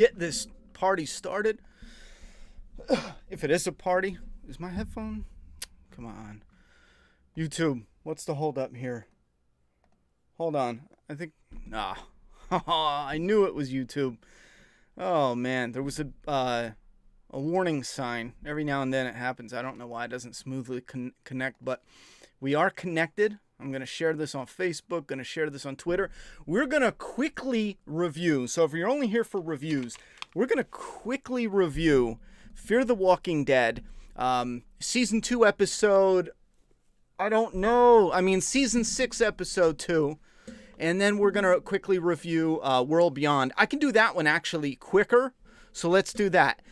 Get this party started. If it is a party, is my headphone? Come on. YouTube, what's the hold up here? Hold on. I think. Nah. I knew it was YouTube. Oh man, there was a warning sign. Every now and then it happens. I don't know why it doesn't smoothly connect, but we are connected. I'm going to share this on Facebook, going to share this on Twitter. We're going to quickly review. So if you're only here for reviews, we're going to quickly review Fear the Walking Dead, Season 2 episode, I don't know. I mean, Season 6 episode 2. And then we're going to quickly review World Beyond. I can do that one actually quicker. So let's do that.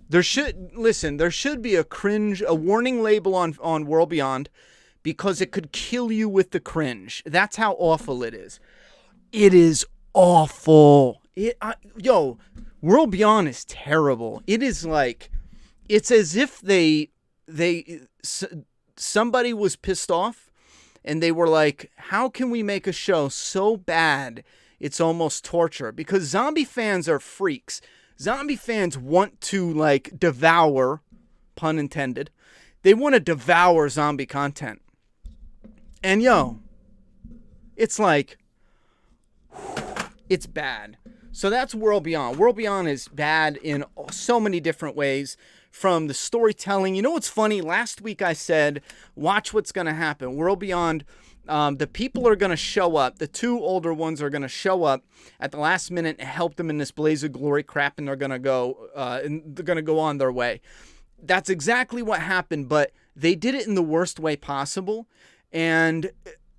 There should be a warning label on World Beyond because it could kill you with the cringe. That's how awful it is. It is awful. World Beyond is terrible. It is like, it's as if somebody was pissed off and they were like, how can we make a show so bad it's almost torture? Because zombie fans are freaks. Zombie fans want to, like, devour, pun intended, they want to devour zombie content. And, it's like, it's bad. So that's World Beyond. World Beyond is bad in so many different ways, from the storytelling. You know what's funny? Last week I said, watch what's going to happen. World Beyond, the people are going to show up. The two older ones are going to show up at the last minute and help them in this blaze of glory crap, and they're going to go on their way. That's exactly what happened, but they did it in the worst way possible, and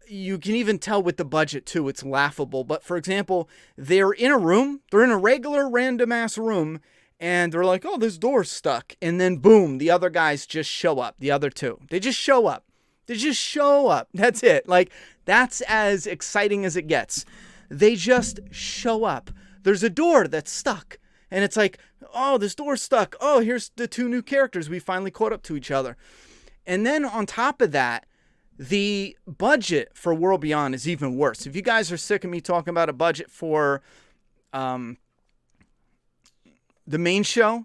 you can even tell with the budget too. It's laughable. But for example, they're in a regular random ass room, and they're like, oh, this door's stuck. And then boom, the other guys just show up. The other two, they just show up. That's it. Like, that's as exciting as it gets. They just show up. There's a door that's stuck. And it's like, oh, this door's stuck. Oh, here's the two new characters. We finally caught up to each other. And then on top of that, the budget for World Beyond is even worse. If you guys are sick of me talking about a budget for the main show,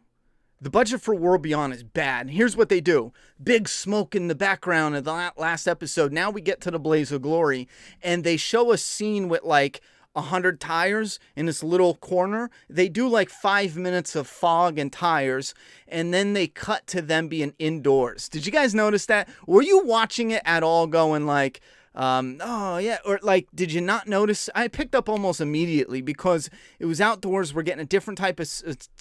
the budget for World Beyond is bad. And here's what they do. Big smoke in the background of the last episode. Now we get to the blaze of glory, and they show a scene with like 100 tires in this little corner. They do like 5 minutes of fog and tires, and then they cut to them being indoors. Did you guys notice that? Were you watching it at all going like, oh yeah, or like, did you not notice? I picked up almost immediately because it was outdoors. We're getting a different type of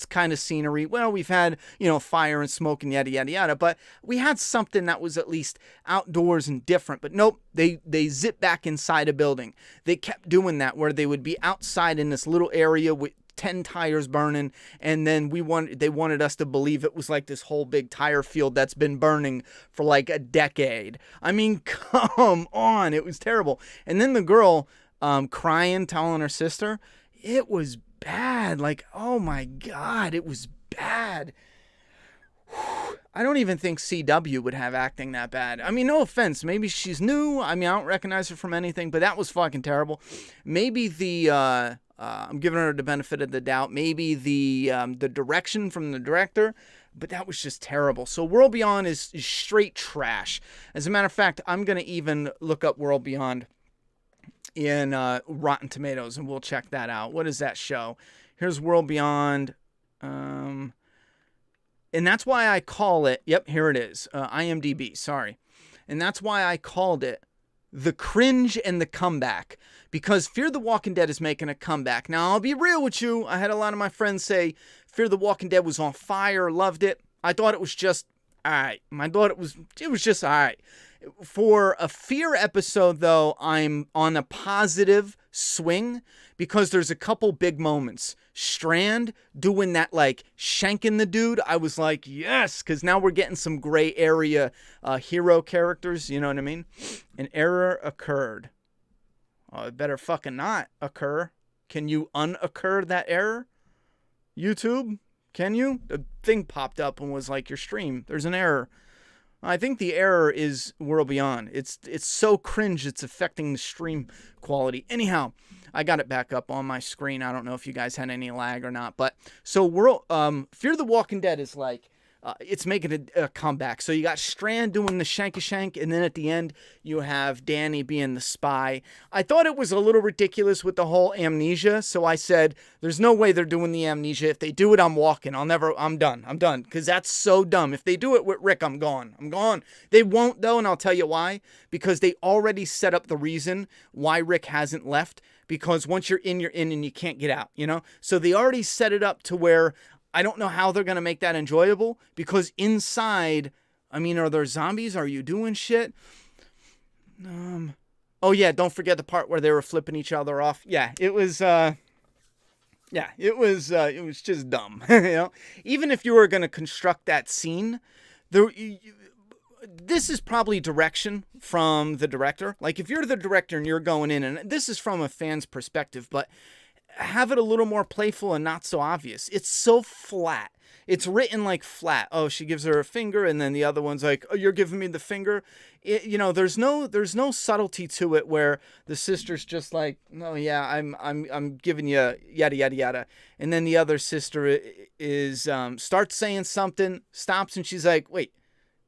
kind of scenery. Well, we've had, fire and smoke and yada, yada, yada, but we had something that was at least outdoors and different. But nope, they zip back inside a building. They kept doing that where they would be outside in this little area with 10 tires burning, and then they wanted us to believe it was like this whole big tire field that's been burning for like a decade. I mean, come on, it was terrible. And then the girl crying, telling her sister, it was bad. Like, oh my God, it was bad. I don't even think CW would have acting that bad. I mean, no offense. Maybe she's new. I mean, I don't recognize her from anything, but that was fucking terrible. Maybe I'm giving her the benefit of the doubt. Maybe the direction from the director, but that was just terrible. So World Beyond is straight trash. As a matter of fact, I'm going to even look up World Beyond in Rotten Tomatoes, and we'll check that out. What does that show? Here's World Beyond. And that's why I call it, yep, here it is, IMDb, sorry. And that's why I called it The Cringe and the Comeback, because Fear the Walking Dead is making a comeback. Now, I'll be real with you. I had a lot of my friends say Fear the Walking Dead was on fire, loved it. I thought it was just all right. I thought it was just all right. For a Fear episode, though, I'm on a positive swing because there's a couple big moments. Strand doing that, like, shanking the dude. I was like, yes, because now we're getting some gray area hero characters. You know what I mean? An error occurred. Oh, it better fucking not occur. Can you unoccur that error? YouTube? Can you? The thing popped up and was like, your stream, there's an error. I think the error is World Beyond. It's so cringe, it's affecting the stream quality. Anyhow, I got it back up on my screen. I don't know if you guys had any lag or not, but so Fear the Walking Dead is like, it's making a comeback. So you got Strand doing the shank, and then at the end you have Danny being the spy. I thought it was a little ridiculous with the whole amnesia, so I said, there's no way they're doing the amnesia. If they do it, I'm walking. I'm done, because that's so dumb. If they do it with Rick, I'm gone. They won't, though, and I'll tell you why. Because they already set up the reason why Rick hasn't left, because once you're in, and you can't get out, So they already set it up to where I don't know how they're going to make that enjoyable, because inside, I mean, are there zombies? Are you doing shit? Oh yeah, don't forget the part where they were flipping each other off. Yeah, it was just dumb. Even if you were going to construct that scene, this is probably direction from the director. Like, if you're the director and you're going in, and this is from a fan's perspective, but have it a little more playful and not so obvious. It's so flat. It's written like flat. Oh, she gives her a finger, and then the other one's like, oh, you're giving me the finger. There's no subtlety to it where the sister's just like, no, yeah, I'm giving you yada yada yada, and then the other sister is starts saying something, stops, and she's like, wait,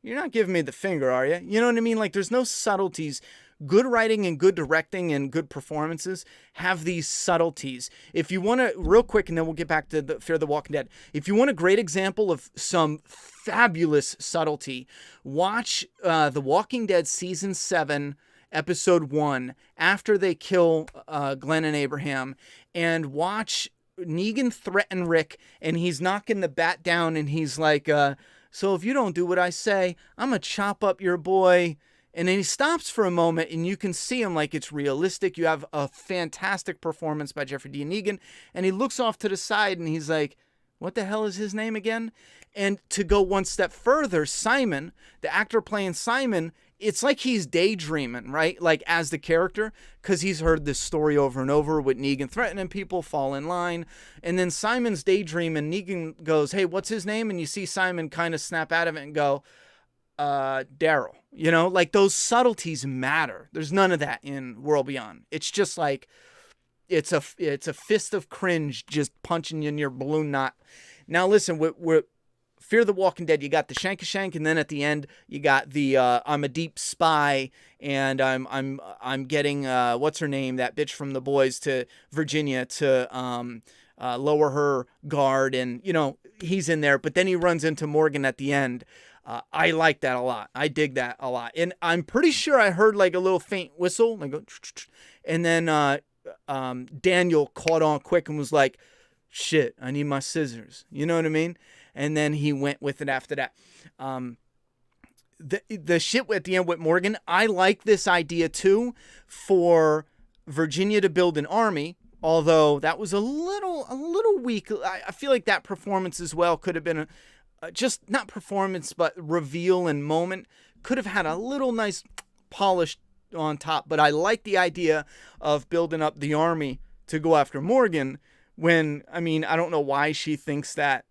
you're not giving me the finger, are you? You know what I mean? Like, there's no subtleties. Good writing and good directing and good performances have these subtleties. If you want to, real quick, and then we'll get back to the Fear the Walking Dead. If you want a great example of some fabulous subtlety, watch The Walking Dead Season 7, Episode 1, after they kill Glenn and Abraham, and watch Negan threaten Rick, and he's knocking the bat down, and he's like, so if you don't do what I say, I'm going to chop up your boy. And then he stops for a moment, and you can see him like it's realistic. You have a fantastic performance by Jeffrey Dean Negan, and he looks off to the side, and he's like, what the hell is his name again? And to go one step further, Simon, the actor playing Simon, it's like he's daydreaming, right? Like, as the character, because he's heard this story over and over with Negan threatening people, fall in line. And then Simon's daydreaming, Negan goes, hey, what's his name? And you see Simon kind of snap out of it and go, Daryl. Like, those subtleties matter. There's none of that in World Beyond. It's just like, it's a fist of cringe just punching you in your balloon knot. Now listen, we're Fear the Walking Dead, you got the shank, and then at the end you got the I'm a deep spy, and I'm getting what's her name, that bitch from The Boys, to Virginia to lower her guard, and he's in there, but then he runs into Morgan at the end. I like that a lot. I dig that a lot. And I'm pretty sure I heard like a little faint whistle, like a, and then Daniel caught on quick and was like, shit, I need my scissors. You know what I mean? And then he went with it after that. The shit at the end with Morgan, I like this idea too, for Virginia to build an army. Although that was a little weak. I feel like that performance as well could have been just not performance, but reveal and moment could have had a little nice polish on top. But I like the idea of building up the army to go after Morgan when, I mean, I don't know why she thinks that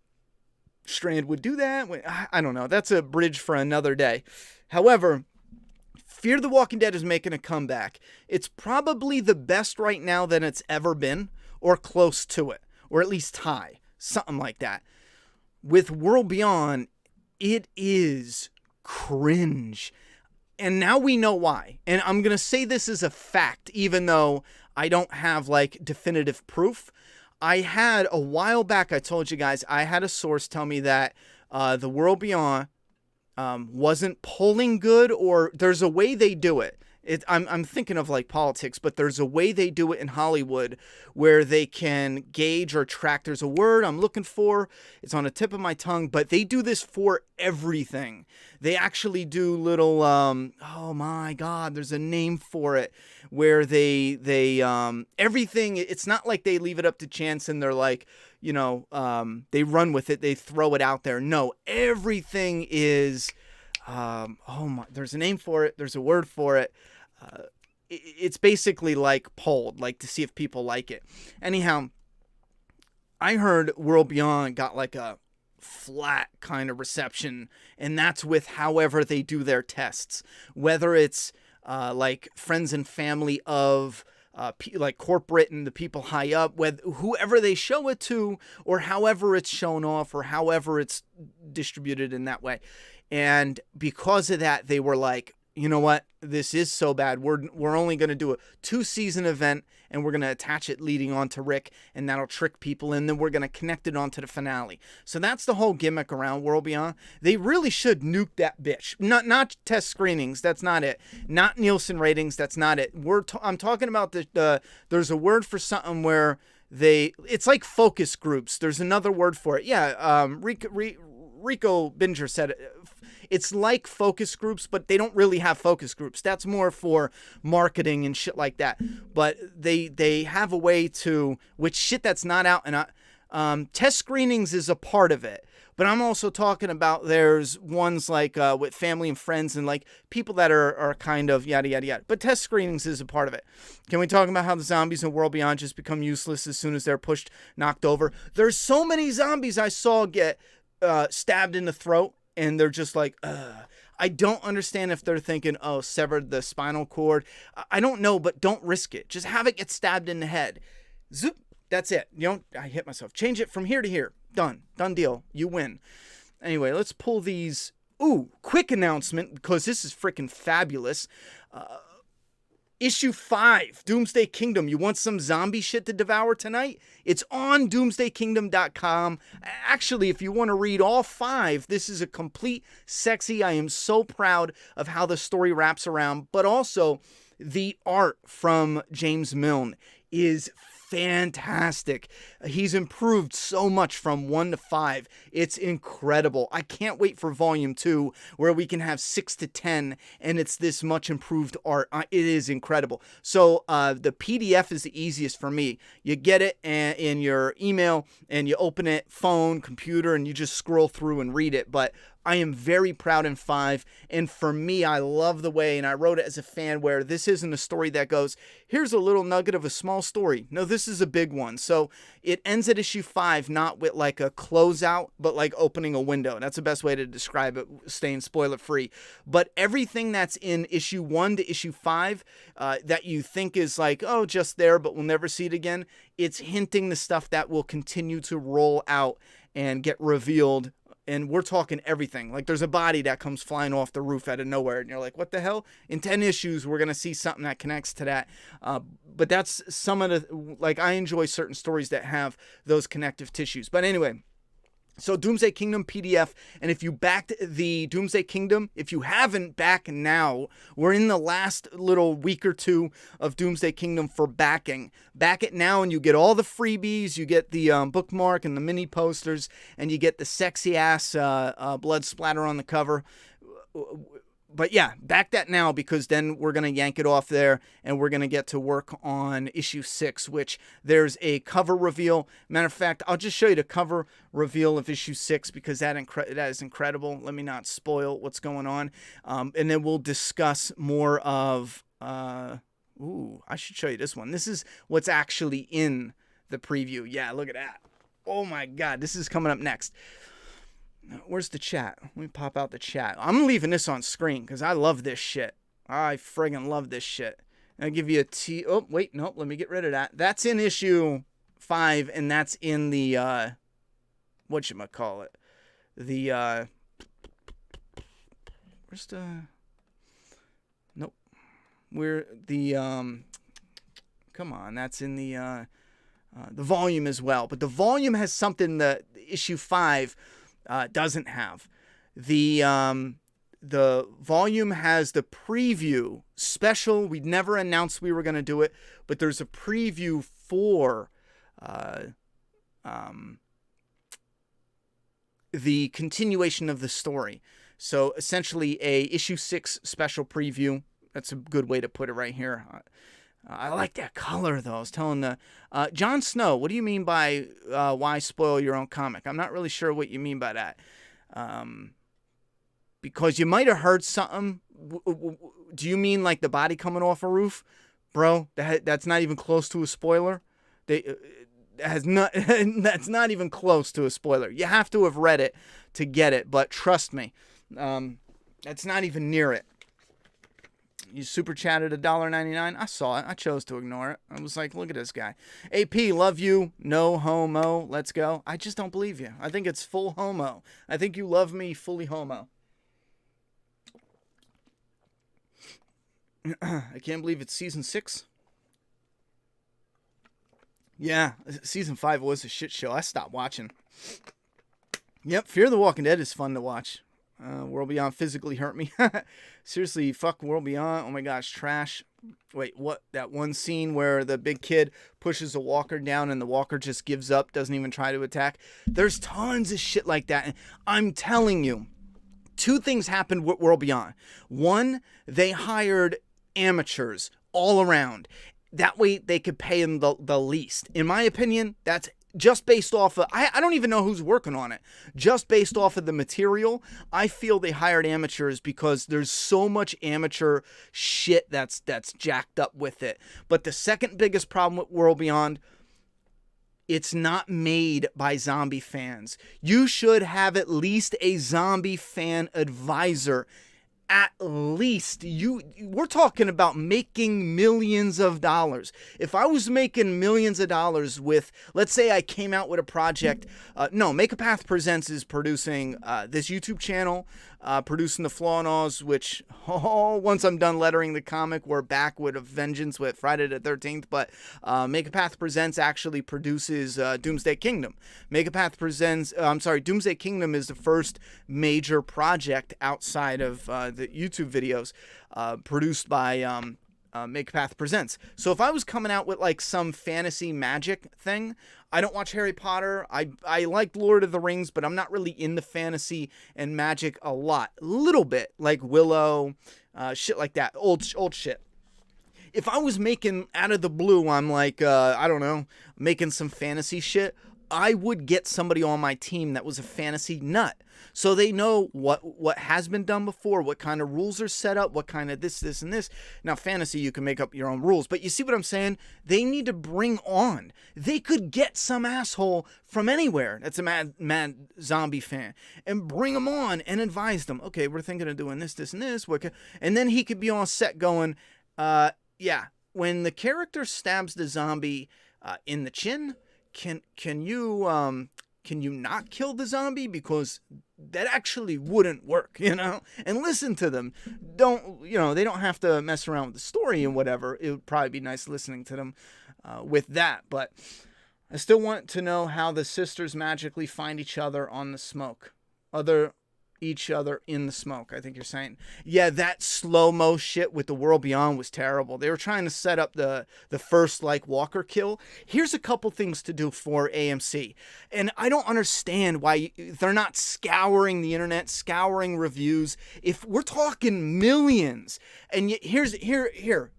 Strand would do that. I don't know. That's a bridge for another day. However, Fear the Walking Dead is making a comeback. It's probably the best right now than it's ever been, or close to it, or at least tie, something like that. With World Beyond, it is cringe. And now we know why. And I'm going to say this as a fact, even though I don't have like definitive proof. I had a while back, I told you guys, I had a source tell me that the World Beyond wasn't polling good, or there's a way they do it. I'm thinking of like politics, but there's a way they do it in Hollywood where they can gauge or track. There's a word I'm looking for. It's on the tip of my tongue, but they do this for everything. They actually do little, oh my God, there's a name for it, where they everything, it's not like they leave it up to chance and they're like, they run with it. They throw it out there. No, everything is, there's a name for it. There's a word for it. It's basically like polled, like to see if people like it. Anyhow, I heard World Beyond got like a flat kind of reception, and that's with however they do their tests. Whether it's like friends and family of like corporate and the people high up, with whoever they show it to, or however it's shown off, or however it's distributed in that way. And because of that, they were like, you know what? This is so bad. We're only going to do a 2-season event, and we're going to attach it leading on to Rick, and that'll trick people, and then we're going to connect it onto the finale. So that's the whole gimmick around World Beyond. They really should nuke that bitch. Not test screenings. That's not it. Not Nielsen ratings. That's not it. I'm talking about there's a word for something where it's like focus groups. There's another word for it. Yeah. Rico Binger said it. It's like focus groups, but they don't really have focus groups. That's more for marketing and shit like that. But they have a way to, which shit that's not out. And test screenings is a part of it. But I'm also talking about there's ones like with family and friends and like people that are kind of yada, yada, yada. But test screenings is a part of it. Can we talk about how the zombies in World Beyond just become useless as soon as they're knocked over? There's so many zombies I saw get stabbed in the throat. And they're just like, I don't understand if they're thinking, oh, severed the spinal cord. I don't know, but don't risk it. Just have it get stabbed in the head. Zoop. That's it. I hit myself. Change it from here to here. Done. Done deal. You win. Anyway, let's pull these. Ooh, quick announcement, because this is freaking fabulous. Issue 5, Doomsday Kingdom. You want some zombie shit to devour tonight? It's on doomsdaykingdom.com. Actually, if you want to read all 5, this is a complete sexy. I am so proud of how the story wraps around, but also the art from James Milne is fantastic. He's improved so much from 1 to 5. It's incredible. I can't wait for volume 2 where we can have 6 to 10 and it's this much improved art. It is incredible. So the PDF is the easiest for me. You get it in your email and you open it, phone, computer, and you just scroll through and read it. But I am very proud in 5, and for me, I love the way, and I wrote it as a fan, where this isn't a story that goes, here's a little nugget of a small story. No, this is a big one. So it ends at issue 5, not with like a closeout, but like opening a window. That's the best way to describe it, staying spoiler free. But everything that's in issue 1 to issue 5 that you think is like, oh, just there, but we'll never see it again, it's hinting the stuff that will continue to roll out and get revealed. And we're talking everything. Like there's a body that comes flying off the roof out of nowhere. And you're like, what the hell? In 10 issues, we're going to see something that connects to that. But that's some of the, like, I enjoy certain stories that have those connective tissues. But anyway, so Doomsday Kingdom PDF, and if you backed the Doomsday Kingdom, if you haven't, back now. We're in the last little week or two of Doomsday Kingdom for backing. Back it now and you get all the freebies, you get the bookmark and the mini posters, and you get the sexy ass blood splatter on the cover. But yeah, back that now, because then we're going to yank it off there and we're going to get to work on issue 6, which there's a cover reveal. Matter of fact, I'll just show you the cover reveal of issue 6 because that is incredible. Let me not spoil what's going on. And then we'll discuss more of, I should show you this one. This is what's actually in the preview. Yeah, look at that. Oh my God, this is coming up next. Where's the chat? Let me pop out the chat. I'm leaving this on screen because I love this shit. I friggin' love this shit. I'll give you a Oh, wait, nope. Let me get rid of that. That's in issue 5, and that's in the, whatchamacallit? The, where's the, nope. Where the, come on. That's in the volume as well. But the volume has something that issue 5 doesn't have. The volume has the preview special. We never announced we were going to do it, but there's a preview for the continuation of the story. So essentially a issue 6 special preview. That's a good way to put it right here. I like that color, though. I was telling Jon Snow, what do you mean by why spoil your own comic? I'm not really sure what you mean by that. Because you might have heard something. Do you mean like the body coming off a roof? Bro, that's not even close to a spoiler. That's not even close to a spoiler. You have to have read it to get it, but trust me, that's not even near it. You super chatted $1.99. I saw it. I chose to ignore it. I was like, look at this guy. AP, love you. No homo. Let's go. I just don't believe you. I think it's full homo. I think you love me fully homo. I can't believe it's season 6. Yeah, season 5 was a shit show. I stopped watching. Yep, Fear the Walking Dead is fun to watch. World Beyond physically hurt me. Seriously, fuck World Beyond. Oh my gosh, trash. Wait, what? That one scene where the big kid pushes a walker down and the walker just gives up, doesn't even try to attack. There's tons of shit like that. And I'm telling you, 2 things happened with World Beyond. One, they hired amateurs all around. That way they could pay them the least. In my opinion, that's just based off of, I don't even know who's working on it. Just based off of the material, I feel they hired amateurs because there's so much amateur shit that's jacked up with it. But the second biggest problem with World Beyond, it's not made by zombie fans. You should have at least a zombie fan advisor. At least. We're talking about making millions of dollars. If I was making millions of dollars with, let's say I came out with a project, Make a Path Presents is producing this YouTube channel, producing the Flaw and Aws, which, once I'm done lettering the comic, we're back with a vengeance with Friday the 13th, but Make a Path Presents actually produces Doomsday Kingdom. Doomsday Kingdom is the first major project outside of the YouTube videos produced by Make a Path Presents. So if I was coming out with like some fantasy magic thing, I don't watch Harry Potter. I like Lord of the Rings, but I'm not really into fantasy and magic a lot. A little bit, like Willow, shit like that, old shit. If I was making out of the blue, I'm like, I don't know, making some fantasy shit, I would get somebody on my team that was a fantasy nut. So they know what has been done before, what kind of rules are set up, what kind of this, and this. Now, fantasy, you can make up your own rules. But you see what I'm saying? They need to bring on. They could get some asshole from anywhere that's a mad zombie fan and bring them on and advise them. Okay, we're thinking of doing this, and this. And then he could be on set going, yeah, when the character stabs the zombie in the chin, can you not kill the zombie? Because that actually wouldn't work, and listen to them. They don't have to mess around with the story and whatever. It would probably be nice listening to them with that. But I still want to know how the sisters magically find each other on the smoke. Each other in the smoke, I think you're saying. Yeah, that slow-mo shit with the World Beyond was terrible. They were trying to set up the first, walker kill. Here's a couple things to do for AMC. And I don't understand why they're not scouring the internet, scouring reviews. If we're talking millions, and here.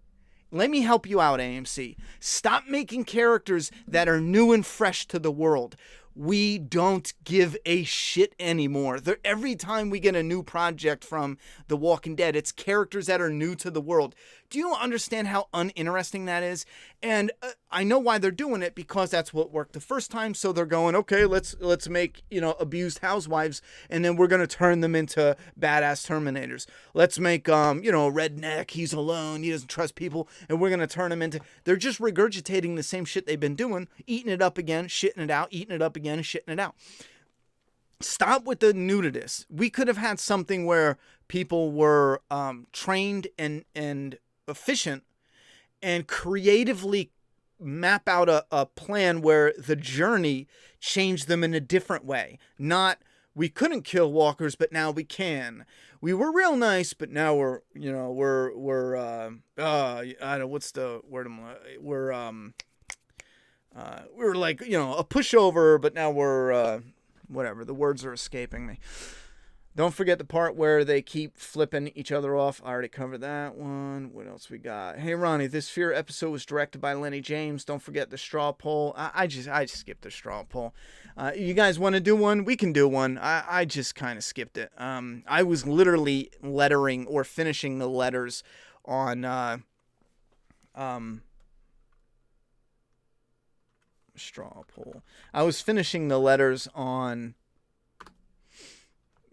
Let me help you out, AMC. Stop making characters that are new and fresh to the world. We don't give a shit anymore. Every time we get a new project from The Walking Dead, it's characters that are new to the world. Do you understand how uninteresting that is? And I know why they're doing it, because that's what worked the first time. So they're going, okay, let's make, abused housewives, and then we're going to turn them into badass Terminators. Let's make, redneck, he's alone, he doesn't trust people, and we're going to turn him into... They're just regurgitating the same shit they've been doing, eating it up again, shitting it out, eating it up again, and shitting it out. Stop with the nudity. We could have had something where people were trained and efficient and creatively map out a plan where the journey changed them in a different way. Not, we couldn't kill walkers, but now we can. We were real nice, but now we're I don't know, what's the word? We're like, a pushover, but now we're, whatever. The words are escaping me. Don't forget the part where they keep flipping each other off. I already covered that one. What else we got? Hey, Ronnie, this Fear episode was directed by Lenny James. Don't forget the straw poll. I just skipped the straw poll. You guys want to do one? We can do one. I just kind of skipped it. I was literally lettering or finishing the letters on straw poll. I was finishing the letters on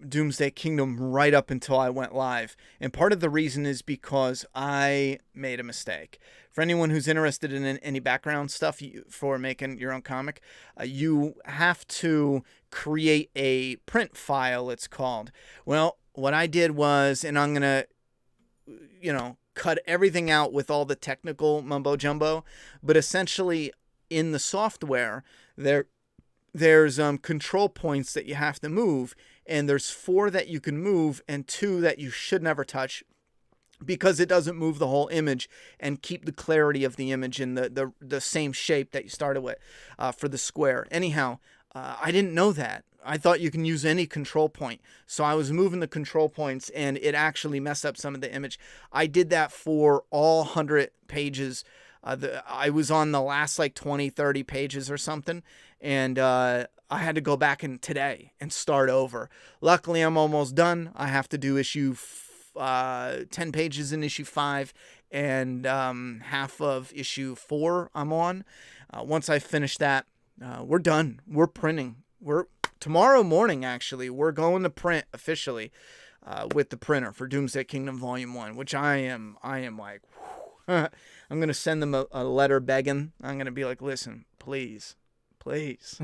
Doomsday Kingdom right up until I went live. And part of the reason is because I made a mistake. For anyone who's interested in any background stuff for making your own comic, you have to create a print file, it's called. Well, what I did was, and I'm going to, cut everything out with all the technical mumbo jumbo, but essentially in the software, there's control points that you have to move, and there's 4 that you can move and 2 that you should never touch, because it doesn't move the whole image and keep the clarity of the image in the same shape that you started with for the square. Anyhow, I didn't know that. I thought you can use any control point. So I was moving the control points, and it actually messed up some of the image. I did that for all 100 pages. I was on the last 20, 30 pages or something, and I had to go back in today and start over. Luckily, I'm almost done. I have to do issue 10 pages in issue 5 and half of issue 4 I'm on. Once I finish that, we're done. We're printing. Tomorrow morning, actually, we're going to print officially with the printer for Doomsday Kingdom Volume 1, which I am like, I'm going to send them a letter begging. I'm going to be like, listen, please, please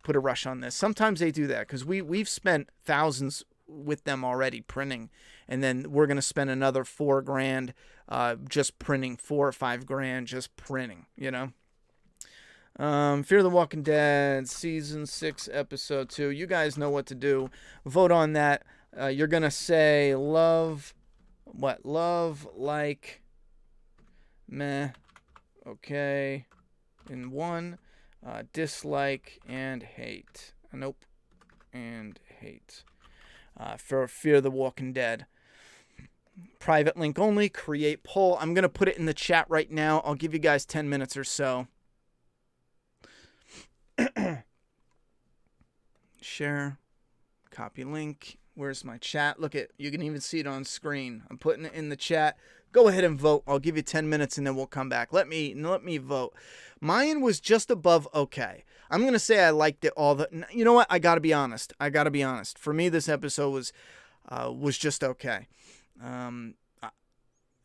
put a rush on this. Sometimes they do that because we've spent thousands with them already printing, and then we're going to spend another $4,000 just printing, $4 or $5,000 just printing, Fear the Walking Dead, Season 6, Episode 2. You guys know what to do. Vote on that. You're going to say love, like, meh, okay, in 1, dislike, and hate. Nope, and hate. For Fear the Walking Dead. Private link only, create poll. I'm going to put it in the chat right now. I'll give you guys 10 minutes or so. Share, copy link. Where's my chat? Look, you can even see it on screen. I'm putting it in the chat. Go ahead and vote. I'll give you 10 minutes and then we'll come back. Let me vote. Mine was just above okay. I'm going to say I liked it all. You know what? I got to be honest. For me, this episode was just okay.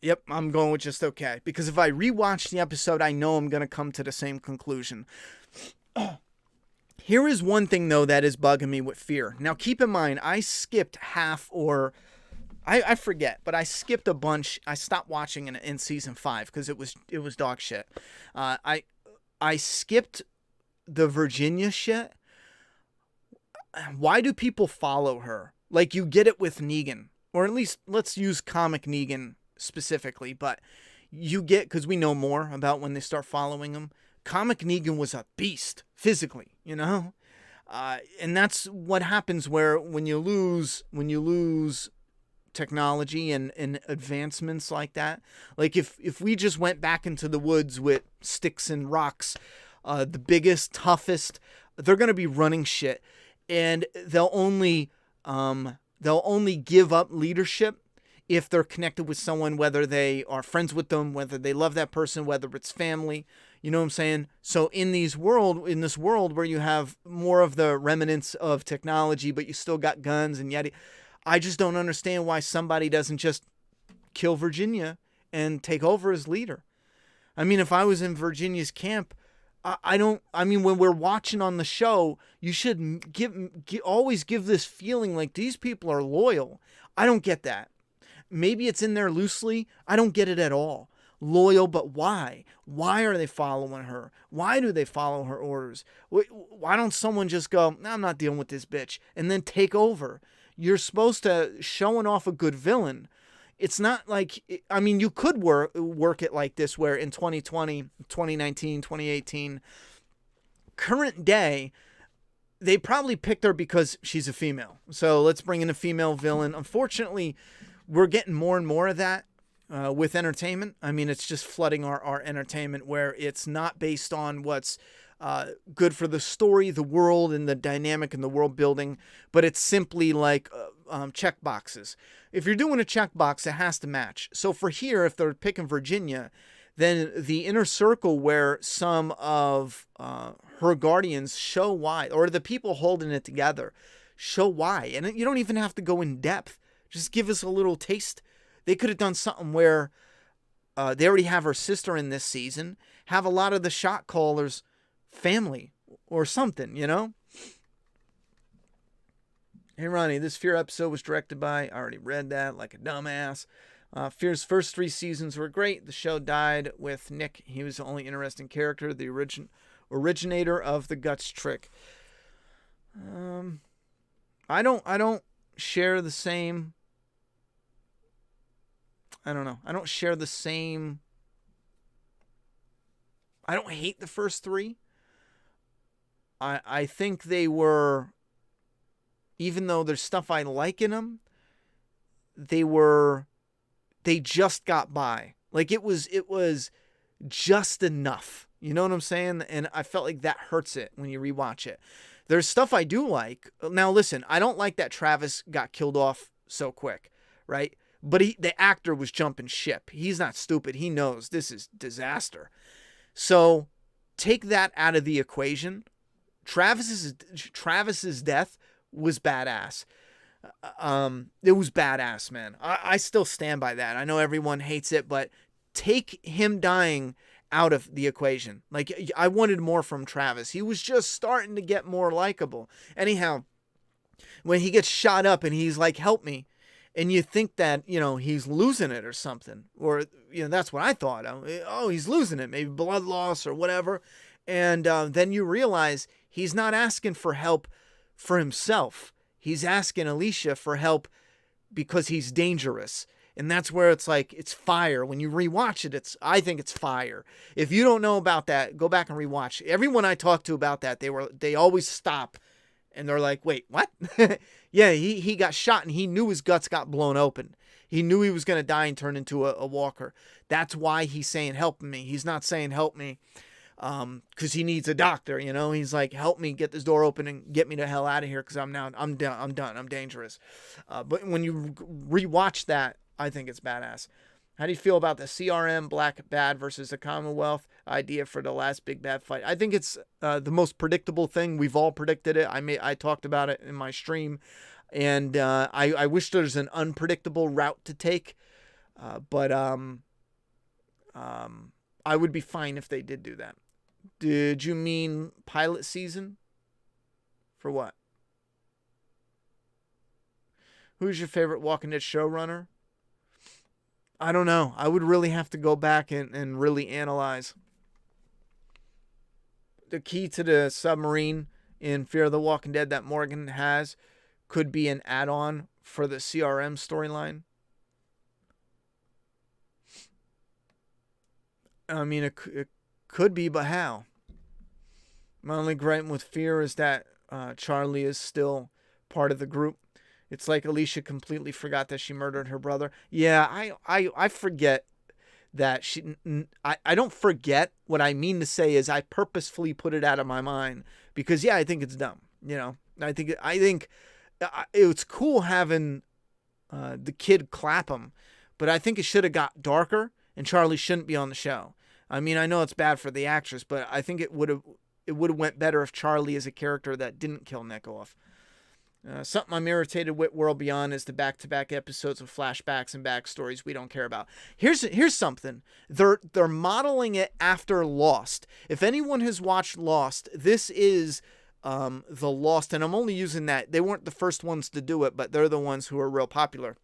Yep, I'm going with just okay. Because if I rewatch the episode, I know I'm going to come to the same conclusion. Here is one thing, though, that is bugging me with Fear. Now, keep in mind, I skipped half or... I forget, but I skipped a bunch. I stopped watching in season 5 because it was dog shit. I skipped the Virginia shit. Why do people follow her? Like, you get it with Negan. Or at least, let's use comic Negan specifically. But you get, because we know more about when they start following him. Comic Negan was a beast, physically, And that's what happens when you lose technology and advancements like that. Like if we just went back into the woods with sticks and rocks, the biggest, toughest, they're going to be running shit, and they'll only give up leadership if they're connected with someone, whether they are friends with them, whether they love that person, whether it's family. You know what I'm saying? So in this world where you have more of the remnants of technology, but you still got guns and yada, I just don't understand why somebody doesn't just kill Virginia and take over as leader. I mean, if I was in Virginia's camp, when we're watching on the show, you should always give this feeling like these people are loyal. I don't get that. Maybe it's in there loosely. I don't get it at all. Loyal, but why? Why are they following her? Why do they follow her orders? Why don't someone just go, I'm not dealing with this bitch, and then take over? You're supposed to showing off a good villain. It's not like, you could work it like this where in 2020, 2019, 2018, current day, they probably picked her because she's a female. So let's bring in a female villain. Unfortunately, we're getting more and more of that with entertainment. It's just flooding our entertainment where it's not based on what's good for the story, the world, and the dynamic and the world building, but it's simply like check boxes. If you're doing a checkbox, it has to match. So for here, if they're picking Virginia, then the inner circle where some of her guardians show why, or the people holding it together show why. And you don't even have to go in depth. Just give us a little taste. They could have done something where they already have her sister in this season, have a lot of the shot callers family or something, you know? Hey, Ronnie, this Fear episode was directed by, I already read that like a dumbass. Fear's first 3 seasons were great. The show died with Nick. He was the only interesting character, the originator of the guts trick. I don't share the same. I don't know. I don't share the same. I don't hate the first 3. I think they were, even though there's stuff I like in them, they just got by. Like it was just enough. You know what I'm saying? And I felt like that hurts it when you rewatch it. There's stuff I do like. Now listen, I don't like that Travis got killed off so quick, right? But the actor was jumping ship. He's not stupid. He knows this is disaster. So take that out of the equation. Travis's death was badass. It was badass, man. I still stand by that. I know everyone hates it, but take him dying out of the equation. Like, I wanted more from Travis. He was just starting to get more likable. Anyhow, when he gets shot up and he's like, help me, and you think that, you know, he's losing it or something, or, you know, that's what I thought. Oh, he's losing it, maybe blood loss or whatever. And then you realize he's not asking for help for himself. He's asking Alicia for help because he's dangerous. And that's where it's like, it's fire. When you rewatch it, I think it's fire. If you don't know about that, go back and rewatch. Everyone I talked to about that, they always stop and they're like, wait, what? Yeah, he got shot and he knew his guts got blown open. He knew he was going to die and turn into a walker. That's why he's saying, help me. He's not saying help me because he needs a doctor, you know. He's like, help me get this door open and get me the hell out of here because I'm done. I'm dangerous. But when you rewatch that, I think it's badass. How do you feel about the CRM Black Bad versus the Commonwealth idea for the last big bad fight? I think it's the most predictable thing. We've all predicted it. I talked about it in my stream. And I wish there's an unpredictable route to take. But I would be fine if they did do that. Did you mean pilot season? For what? Who's your favorite Walking Dead showrunner? I don't know. I would really have to go back and really analyze. The key to the submarine in Fear of the Walking Dead that Morgan has could be an add-on for the CRM storyline. I mean, it could be, but how? My only gripe with Fear is that Charlie is still part of the group. It's like Alicia completely forgot that she murdered her brother. Yeah, I forget that she... I don't forget. What I mean to say is I purposefully put it out of my mind. Because, yeah, I think it's dumb. You know? I think it's cool having the kid clap him. But I think it should have got darker. And Charlie shouldn't be on the show. I mean, I know it's bad for the actress. But I think it would have went better if Charlie is a character that didn't kill Nick off. Something I'm irritated with World Beyond is the back-to-back episodes of flashbacks and backstories we don't care about. Here's something. They're modeling it after Lost. If anyone has watched Lost, this is the Lost, and I'm only using that. They weren't the first ones to do it, but they're the ones who are real popular.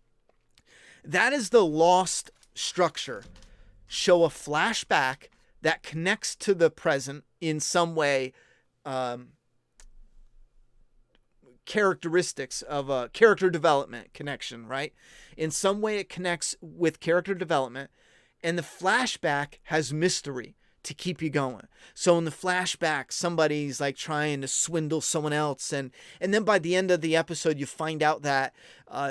That is the Lost structure. Show a flashback that connects to the present in some way. Characteristics of a character development connection, right? In some way it connects with character development, and the flashback has mystery to keep you going. So in the flashback, somebody's like trying to swindle someone else, and then by the end of the episode you find out that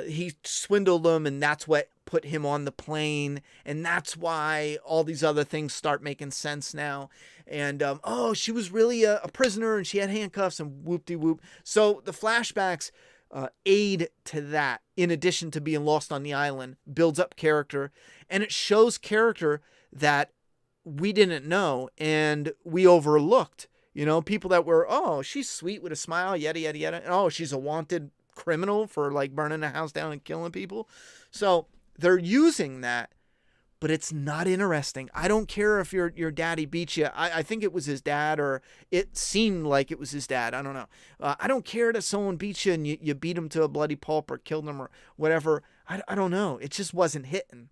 he swindled them, and that's what put him on the plane, and that's why all these other things start making sense now. And she was really a prisoner, and she had handcuffs, and whoop-de-whoop. So the flashbacks aid to that, in addition to being lost on the island, builds up character, and it shows character that we didn't know and we overlooked. You know, people that were, oh, she's sweet with a smile, yada, yada, yada. And, oh, she's a wanted criminal for like burning a house down and killing people. So they're using that, but it's not interesting. I don't care if your daddy beat you. I think it was his dad, or it seemed like it was his dad. I don't know. I don't care that someone beat you and you beat him to a bloody pulp or killed him or whatever. I don't know. It just wasn't hitting.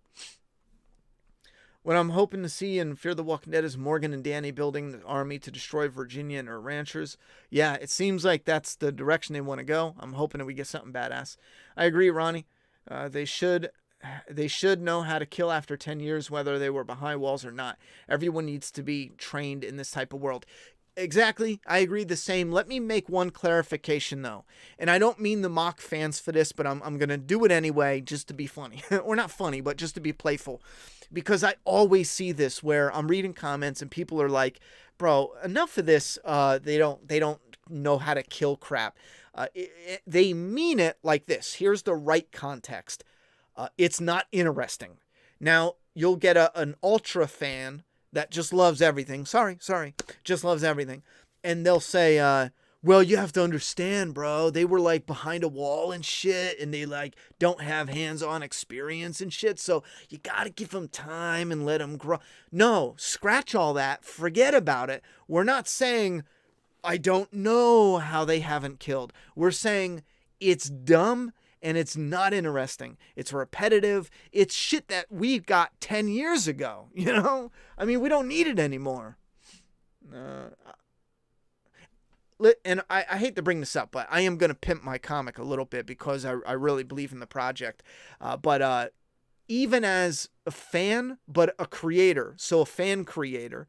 What I'm hoping to see in Fear the Walking Dead is Morgan and Danny building the army to destroy Virginia and her ranchers. Yeah, it seems like that's the direction they want to go. I'm hoping that we get something badass. I agree, Ronnie. They should know how to kill after 10 years, whether they were behind walls or not. Everyone needs to be trained in this type of world. Exactly. I agree the same. Let me make one clarification, though. And I don't mean to mock fans for this, but I'm going to do it anyway just to be funny. Or not funny, but just to be playful. Because I always see this where I'm reading comments and people are like, bro, enough of this. They don't know how to kill crap. They mean it like this. Here's the right context. It's not interesting. Now, you'll get an ultra fan that just loves everything. Sorry. Just loves everything. And they'll say, well, you have to understand, bro. They were like behind a wall and shit, and they like don't have hands-on experience and shit. So you got to give them time and let them grow. No, scratch all that. Forget about it. We're not saying I don't know how they haven't killed. We're saying it's dumb and it's not interesting. It's repetitive. It's shit that we got 10 years ago, you know? I mean, we don't need it anymore. And I hate to bring this up, but I am going to pimp my comic a little bit because I really believe in the project. But even as a fan, but a creator, so a fan creator,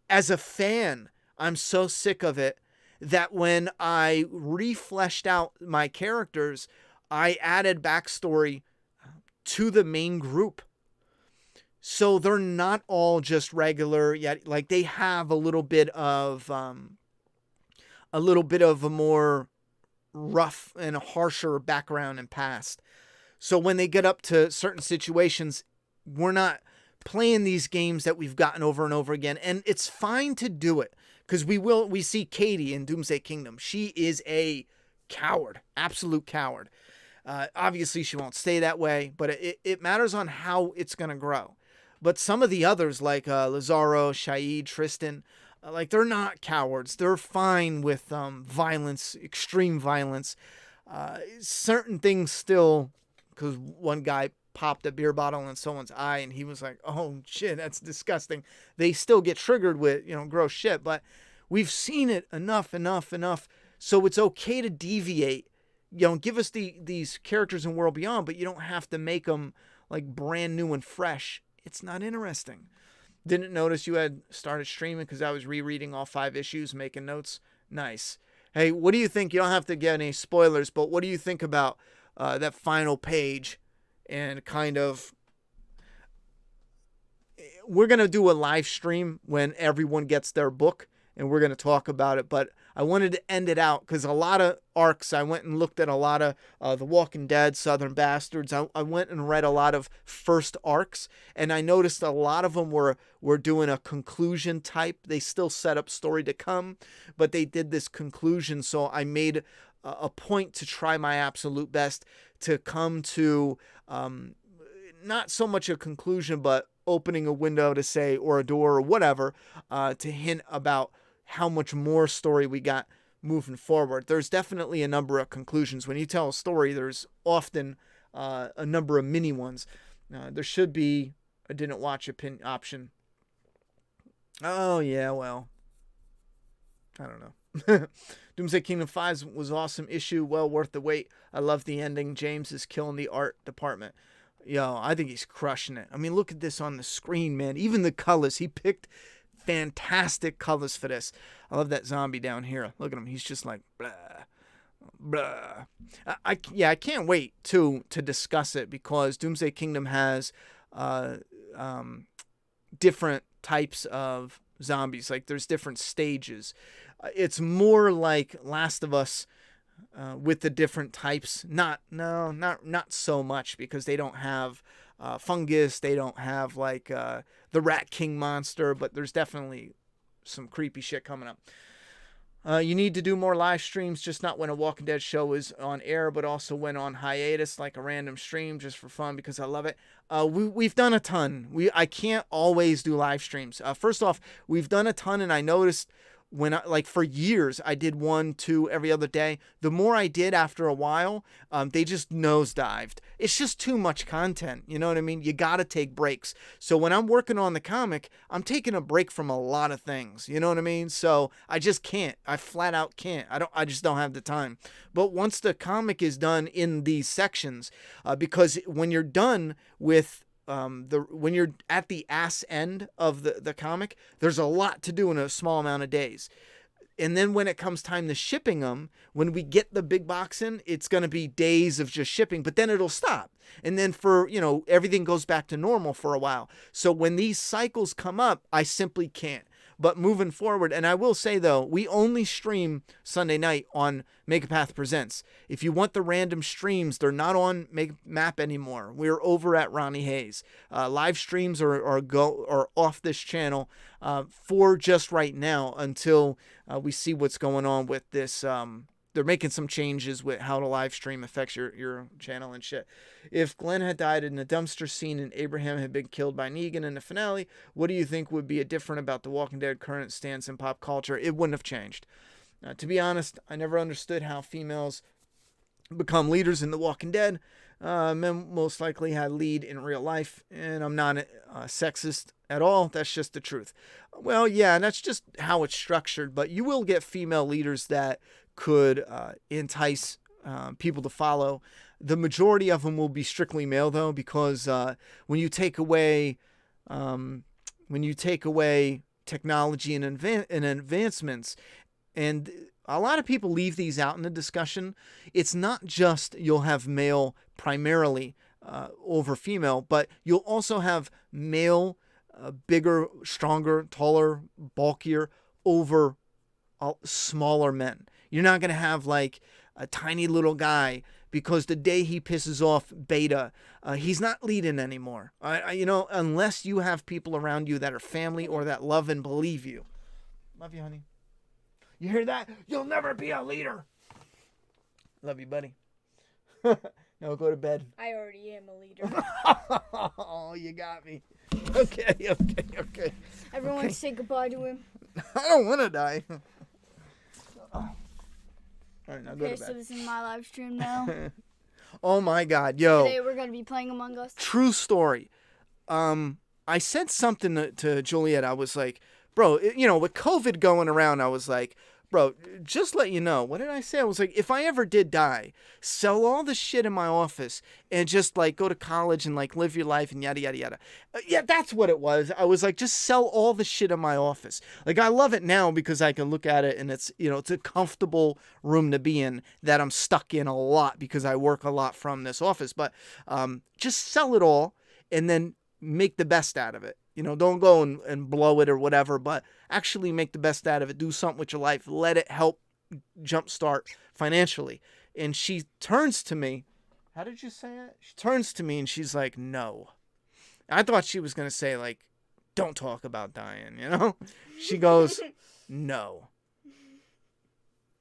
as a fan, I'm so sick of it that when I refleshed out my characters, I added backstory to the main group. So they're not all just regular, yet like they have a little bit of a more rough and harsher background and past. So when they get up to certain situations, we're not playing these games that we've gotten over and over again. And it's fine to do it because we see Katie in Doomsday Kingdom. She is a coward, absolute coward. Obviously she won't stay that way, but it matters on how it's going to grow. But some of the others like Lazaro, Shaid, Tristan, like they're not cowards. They're fine with violence, extreme violence. Certain things still, because one guy popped a beer bottle in someone's eye and he was like, oh shit, that's disgusting. They still get triggered with, gross shit. But we've seen it enough. So it's okay to deviate. Give us these characters in World Beyond, but you don't have to make them like brand new and fresh. It's not interesting. Didn't notice you had started streaming because I was rereading all 5 issues, making notes. Nice. Hey, what do you think? You don't have to get any spoilers, but what do you think about that final page? And kind of, we're going to do a live stream when everyone gets their book, and we're going to talk about it. But I wanted to end it out because a lot of arcs, I went and looked at a lot of The Walking Dead, Southern Bastards. I went and read a lot of first arcs, and I noticed a lot of them were doing a conclusion type. They still set up story to come, but they did this conclusion. So I made a point to try my absolute best to come to not so much a conclusion, but opening a window to say, or a door or whatever, to hint about how much more story we got moving forward. There's definitely a number of conclusions. When you tell a story, there's often a number of mini ones. There should be a didn't watch option. Oh, yeah, well, I don't know. Doomsday Kingdom 5 was awesome issue. Well worth the wait. I love the ending. James is killing the art department. I think he's crushing it. I mean, look at this on the screen, man. Even the colors. He picked fantastic colors for this. I love that zombie down here. Look at him. He's just like, blah, blah. I can't wait to discuss it because Doomsday Kingdom has different types of zombies. Like there's different stages. It's more like Last of Us with the different types. Not so much because they don't have fungus. They don't have like the Rat King monster, but there's definitely some creepy shit coming up. You need to do more live streams, just not when a Walking Dead show is on air, but also when on hiatus, like a random stream, just for fun because I love it. We've done a ton. I can't always do live streams. First off, we've done a ton, and I noticed when like for years I did 1, 2 every other day. The more I did after a while, they just nosedived. It's just too much content. You know what I mean? You got to take breaks. So when I'm working on the comic, I'm taking a break from a lot of things. You know what I mean? So I just can't. I flat out can't. I just don't have the time. But once the comic is done in these sections, because when you're done with when you're at the ass end of the comic, there's a lot to do in a small amount of days. And then when it comes time to shipping them, when we get the big box in, it's going to be days of just shipping, but then it'll stop. And then everything goes back to normal for a while. So when these cycles come up, I simply can't. But moving forward, and I will say though, we only stream Sunday night on Make a Path Presents. If you want the random streams, they're not on Make Map anymore. We're over at Ronnie Hayes. Live streams are off this channel for just right now until we see what's going on with this. They're making some changes with how the live stream affects your channel and shit. If Glenn had died in the dumpster scene and Abraham had been killed by Negan in the finale, what do you think would be different about The Walking Dead current stance in pop culture? It wouldn't have changed. To be honest, I never understood how females become leaders in The Walking Dead. Men most likely had lead in real life, and I'm not sexist at all. That's just the truth. Well, yeah, and that's just how it's structured, but you will get female leaders that could entice people to follow. The majority of them will be strictly male, though, because when you take away technology and advancements, and a lot of people leave these out in the discussion. It's not just you'll have male primarily over female, but you'll also have male, bigger, stronger, taller, bulkier over smaller men. You're not going to have like a tiny little guy because the day he pisses off Beta, he's not leading anymore. Unless you have people around you that are family or that love and believe you. Love you, honey. You hear that? You'll never be a leader. Love you, buddy. No, go to bed. I already am a leader. Oh, you got me. Okay. Everyone say goodbye to him. I don't want to die. All right, now go to bed. So this is my live stream now. Oh my God, yo. Today we're going to be playing Among Us. True story. I said something to Juliet. I was like, bro, with COVID going around, I was like, bro, just let you know. What did I say? I was like, if I ever did die, sell all the shit in my office and just like go to college and like live your life and yada, yada, yada. Yeah, that's what it was. I was like, just sell all the shit in my office. Like, I love it now because I can look at it and it's, it's a comfortable room to be in that I'm stuck in a lot because I work a lot from this office. But just sell it all and then make the best out of it. Don't go and blow it or whatever, but actually make the best out of it. Do something with your life. Let it help jumpstart financially. And she turns to me. How did you say it? She turns to me and she's like, no. I thought she was going to say, like, don't talk about dying, She goes, no.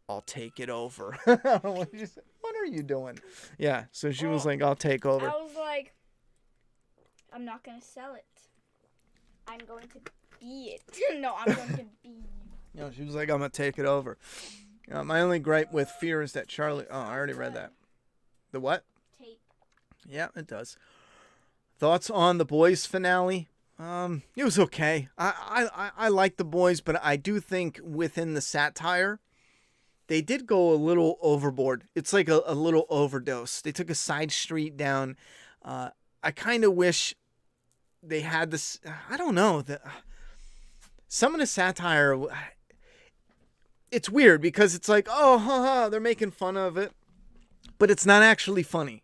I'll take it over. What are you doing? Yeah, so she was like, I'll take over. I was like, I'm not going to sell it. I'm going to be it. No, I'm going to be. She was like, I'm going to take it over. My only gripe with Fear is that Charlie... Oh, I already read that. The what? Tape. Yeah, it does. Thoughts on The Boys finale? It was okay. I like The Boys, but I do think within the satire, they did go a little overboard. It's like a little overdose. They took a side street down. I kind of wish... they had this, I don't know, some of the satire, it's weird because it's like, oh, they're making fun of it, but it's not actually funny.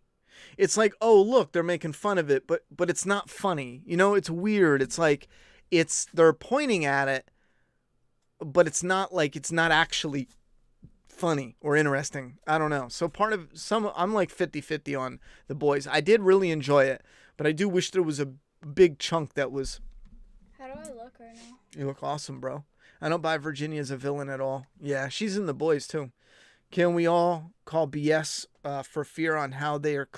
It's like, oh, look, they're making fun of it, but it's not funny. It's weird. It's like, they're pointing at it, but it's not actually funny or interesting. I don't know. So I'm like 50-50 on The Boys. I did really enjoy it, but I do wish there was a big chunk that was... How do I look right now? You look awesome, bro. I don't buy Virginia as a villain at all. Yeah, she's in The Boys too. Can we all call BS for fear on how they are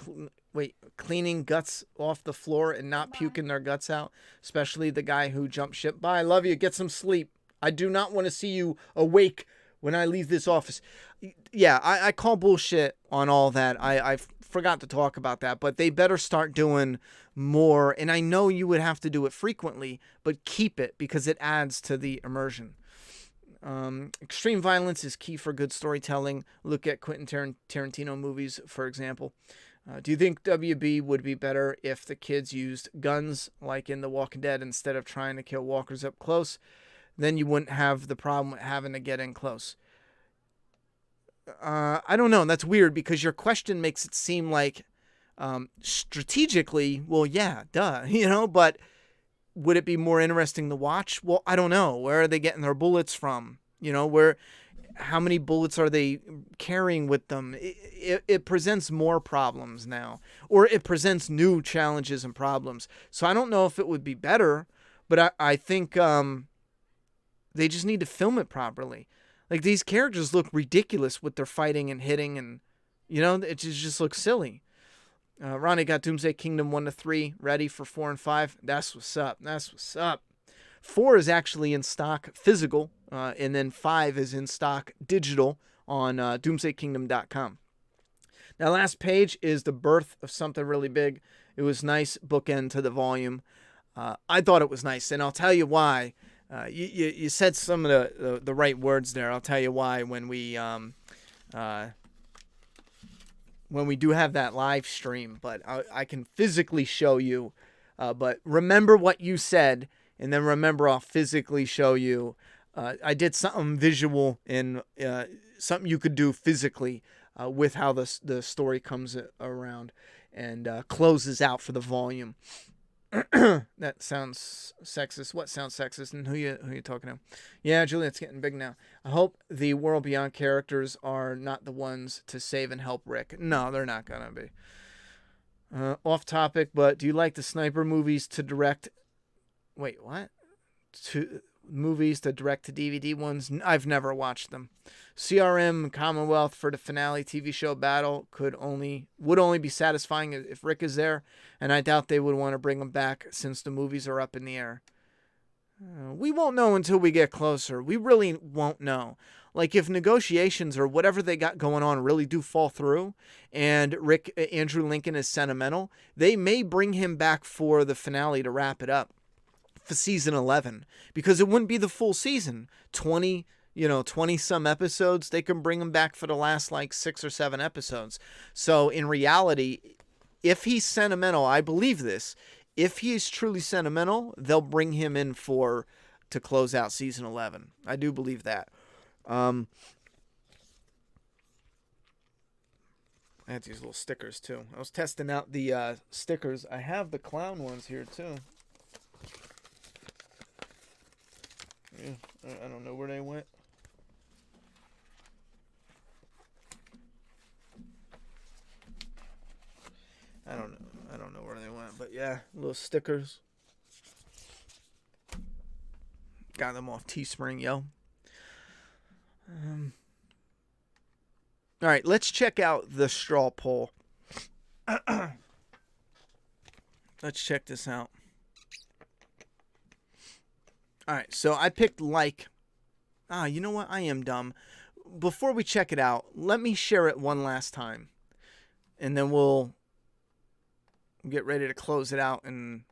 cleaning guts off the floor and not puking their guts out? Especially the guy who jumped ship. Bye, love you. Get some sleep. I do not want to see you awake when I leave this office. Yeah, I call bullshit on all that. I forgot to talk about that, but they better start doing more. And I know you would have to do it frequently, but keep it because it adds to the immersion. Extreme violence is key for good storytelling. Look at Quentin Tarantino movies, for example. Do you think WB would be better if the kids used guns like in The Walking Dead instead of trying to kill walkers up close? Then you wouldn't have the problem with having to get in close. I don't know. That's weird because your question makes it seem like strategically, well, yeah, duh, but would it be more interesting to watch? Well, I don't know. Where are they getting their bullets from? How many bullets are they carrying with them? It presents more problems now, or it presents new challenges and problems. So I don't know if it would be better, but I think they just need to film it properly. Like, these characters look ridiculous with their fighting and hitting, and it just looks silly. Ronnie got Doomsday Kingdom 1-3 ready for 4 and 5. That's what's up. 4 is actually in stock physical, and then 5 is in stock digital on doomsdaykingdom.com. Now, last page is the birth of something really big. It was nice bookend to the volume. I thought it was nice, and I'll tell you why. You said some of the right words there. I'll tell you why when we do have that live stream, but I can physically show you. But remember what you said, and then remember I'll physically show you. I did something visual and something you could do physically with how the story comes around and closes out for the volume. That sounds sexist. What sounds sexist? And who you talking to? Yeah, Juliet's getting big now. I hope the World Beyond characters are not the ones to save and help Rick. No, they're not gonna be. Off topic, but do you like the sniper movies to direct? Wait, what? Movies to direct to DVD ones? I've never watched them. CRM Commonwealth for the finale TV show battle would only be satisfying if Rick is there, and I doubt they would want to bring him back since the movies are up in the air. We won't know until we get closer. We really won't know. Like, if negotiations or whatever they got going on really do fall through, and Andrew Lincoln is sentimental, they may bring him back for the finale to wrap it up. For season 11, because it wouldn't be the full season. 20 some episodes. They can bring him back for the last 6 or 7 episodes. So in reality, if he's sentimental, I believe this. If he is truly sentimental, they'll bring him in to close out season 11. I do believe that. I had these little stickers too. I was testing out the stickers. I have the clown ones here too. Yeah, I don't know where they went. I don't know where they went, but yeah, little stickers. Got them off Teespring, yo. All right, let's check out the straw poll. Let's check this out. All right, so I picked you know what? I am dumb. Before we check it out, let me share it one last time. And then we'll get ready to close it out and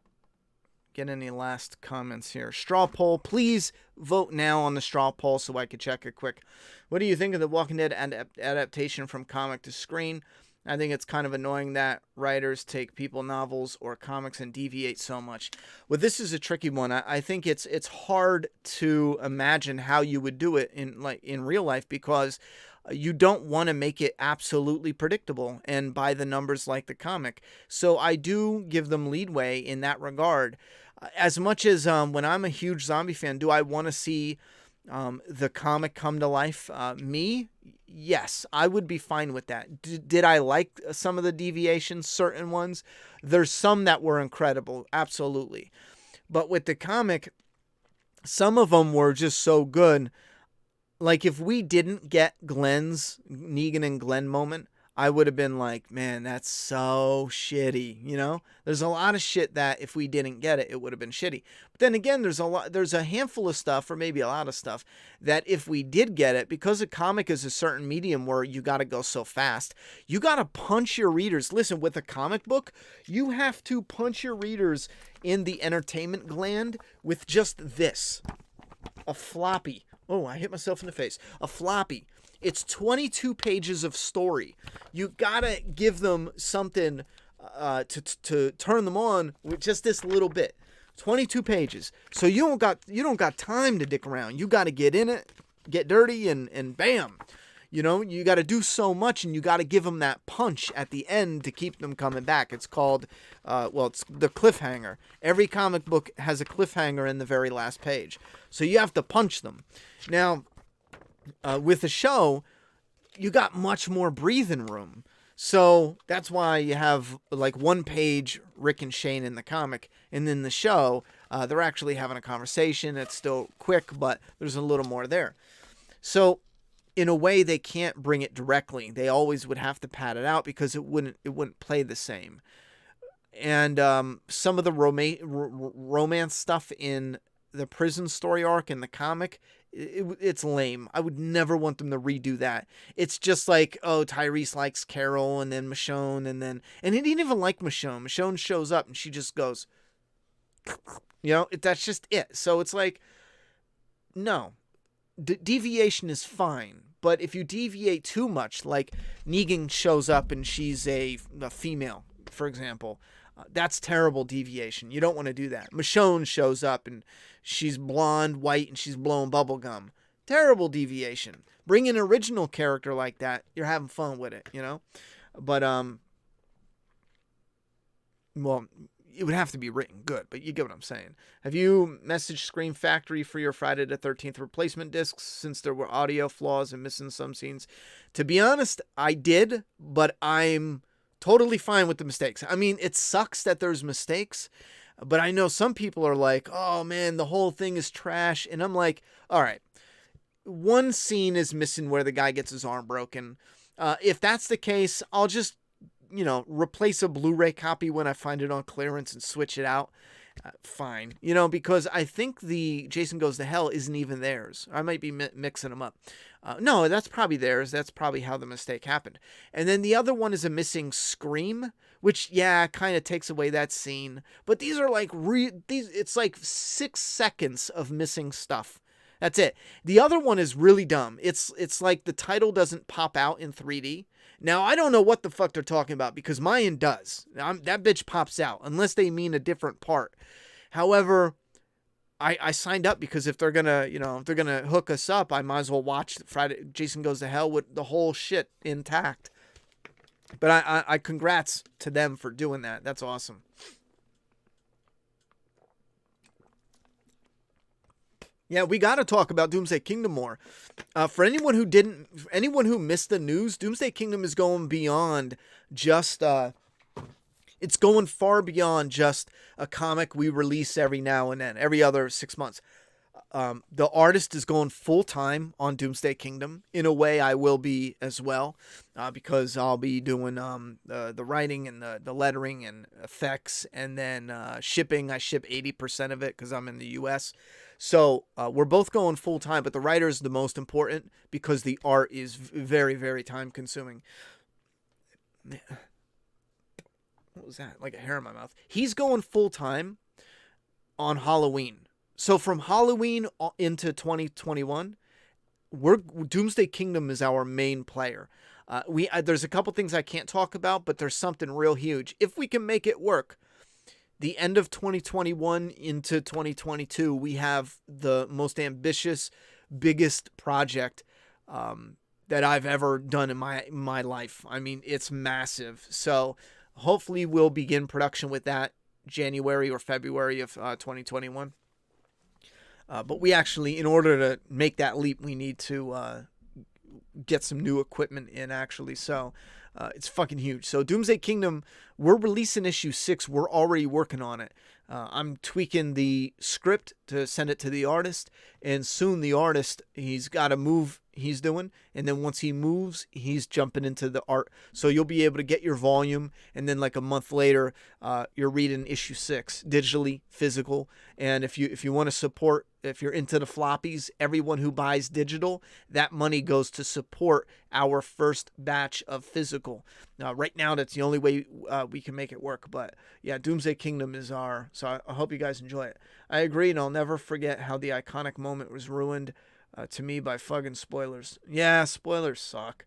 get any last comments here. Straw poll. Please vote now on the straw poll so I can check it quick. What do you think of the Walking Dead adaptation from comic to screen? I think it's kind of annoying that writers take people novels or comics and deviate so much. Well, this is a tricky one. I think it's hard to imagine how you would do it in real life because you don't want to make it absolutely predictable and by the numbers like the comic. So I do give them leadway in that regard. As much as when I'm a huge zombie fan, do I want to see the comic come to life? Yes, I would be fine with that. Did I like some of the deviations, certain ones? There's some that were incredible, absolutely. But with the comic, some of them were just so good. Like if we didn't get Glenn's Negan and Glenn moment, I would have been like, man, that's so shitty. You know, there's a lot of shit that if we didn't get it, it would have been shitty. But then again, there's a handful of stuff, or maybe a lot of stuff, that if we did get it, because a comic is a certain medium where you got to go so fast, you got to punch your readers. Listen, with a comic book, you have to punch your readers in the entertainment gland with just this, a floppy. Oh, I hit myself in the face. A floppy. It's 22 pages of story. You gotta give them something to turn them on with just this little bit. 22 pages. So you don't got time to dick around. You gotta get in it, get dirty, and bam. You know, you got to do so much, and you got to give them that punch at the end to keep them coming back. It's called, it's the cliffhanger. Every comic book has a cliffhanger in the very last page. So you have to punch them. Now, with a show, you got much more breathing room. So that's why you have like 1 page Rick and Shane in the comic, and then the show, they're actually having a conversation. It's still quick, but there's a little more there. So in a way, they can't bring it directly. They always would have to pad it out because it wouldn't play the same. And some of the romance stuff in the prison story arc in the comic, it's lame. I would never want them to redo that. It's just like, oh, Tyrese likes Carol, and then Michonne, and he didn't even like Michonne. Michonne shows up and she just goes, you know, that's just it. So it's like, no, deviation is fine. But if you deviate too much, like Negan shows up and she's a female, for example, that's terrible deviation. You don't want to do that. Michonne shows up and she's blonde, white, and she's blowing bubble gum. Terrible deviation. Bring an original character like that. You're having fun with it, you know? But, well, it would have to be written good, but you get what I'm saying. Have you messaged Scream Factory for your Friday the 13th replacement discs since there were audio flaws and missing some scenes? To be honest, I did, but I'm totally fine with the mistakes. I mean, it sucks that there's mistakes, but I know some people are like, oh man, the whole thing is trash. And I'm like, all right, one scene is missing where the guy gets his arm broken. If that's the case, I'll just, you know, replace a Blu-ray copy when I find it on clearance and switch it out. Fine. You know, because I think the Jason Goes to Hell isn't even theirs. I might be mixing them up. No, that's probably theirs. That's probably how the mistake happened. And then the other one is a missing scream, which, yeah, kind of takes away that scene. But these are like, it's like 6 seconds of missing stuff. That's it. The other one is really dumb. It's like the title doesn't pop out in 3D. Now, I don't know what the fuck they're talking about because mine does. That bitch pops out unless they mean a different part. However, I signed up because if they're gonna, you know, if they're gonna hook us up, I might as well watch Friday Jason Goes to Hell with the whole shit intact. But I congrats to them for doing that. That's awesome. Yeah, we got to talk about Doomsday Kingdom more. For anyone who missed the news, Doomsday Kingdom is going beyond just, it's going far beyond just a comic we release every now and then, every other 6 months. The artist is going full time on Doomsday Kingdom. In a way, I will be as well, because I'll be doing the writing and the lettering and effects, and then shipping. I ship 80% of it because I'm in the U.S. So we're both going full time, but the writer is the most important because the art is very, very time consuming. What was that? Like a hair in my mouth. He's going full time on Halloween. So from Halloween into 2021, Doomsday Kingdom is our main player. There's a couple things I can't talk about, but there's something real huge. If we can make it work, the end of 2021 into 2022, we have the most ambitious, biggest project that I've ever done in my life. I mean, it's massive. So hopefully we'll begin production with that January or February of 2021. But we actually, in order to make that leap, we need to get some new equipment in, actually. So it's fucking huge. So Doomsday Kingdom, we're releasing issue 6. We're already working on it. I'm tweaking the script to send it to the artist, and soon the artist, he's got a move he's doing, and then once he moves, he's jumping into the art. So you'll be able to get your volume, and then like a month later, you're reading issue 6 digitally, physical. And if you want to support, if you're into the floppies, everyone who buys digital, that money goes to support our first batch of physical. Right now, that's the only way we can make it work. But yeah, Doomsday Kingdom is our. So I hope you guys enjoy it. I agree, and I'll never forget how the iconic moment was ruined to me by fucking spoilers. Yeah, spoilers suck.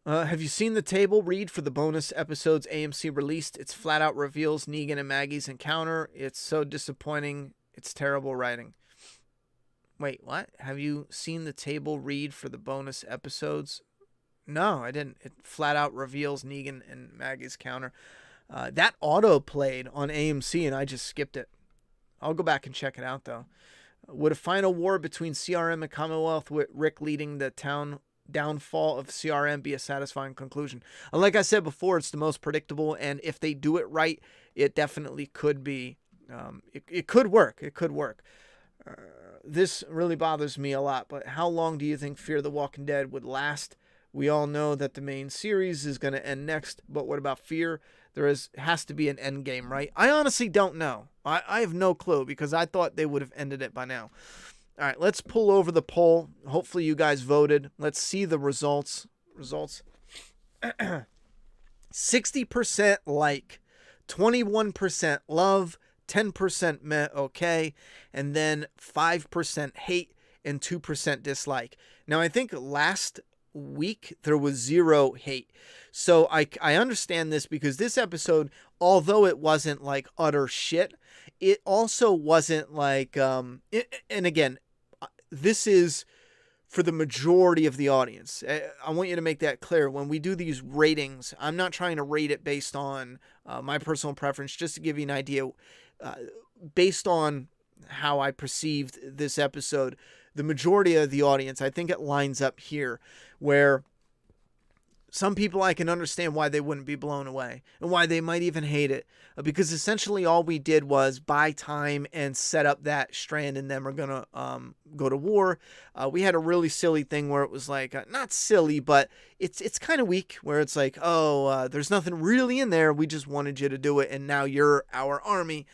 Have you seen the table read for the bonus episodes AMC released? It's flat out reveals Negan and Maggie's encounter. It's so disappointing. It's terrible writing. Wait, what? Have you seen the table read for the bonus episodes? No, I didn't. It flat out reveals Negan and Maggie's counter. That auto played on AMC and I just skipped it. I'll go back and check it out though. Would a final war between CRM and Commonwealth with Rick leading the downfall of CRM be a satisfying conclusion? Like I said before, it's the most predictable, and if they do it right, it definitely could be. It could work. It could work. This really bothers me a lot, but how long do you think Fear the Walking Dead would last? We all know that the main series is going to end next, but what about Fear? There has to be an end game, right? I honestly don't know. I have no clue because I thought they would have ended it by now. All right, let's pull over the poll. Hopefully you guys voted. Let's see the results. 60% like, 21% love, 10% meh okay, and then 5% hate and 2% dislike. Now, I think last week there was 0 hate. So I understand this because this episode, although it wasn't like utter shit, it also wasn't like, and again, this is for the majority of the audience. I want you to make that clear. When we do these ratings, I'm not trying to rate it based on my personal preference, just to give you an idea. Based on how I perceived this episode, the majority of the audience, I think it lines up here, where some people I can understand why they wouldn't be blown away and why they might even hate it, because essentially all we did was buy time and set up that Strand and them are going to go to war. We had a really silly thing where it was like, not silly, but it's kind of weak, where it's like, there's nothing really in there. We just wanted you to do it, and now you're our army.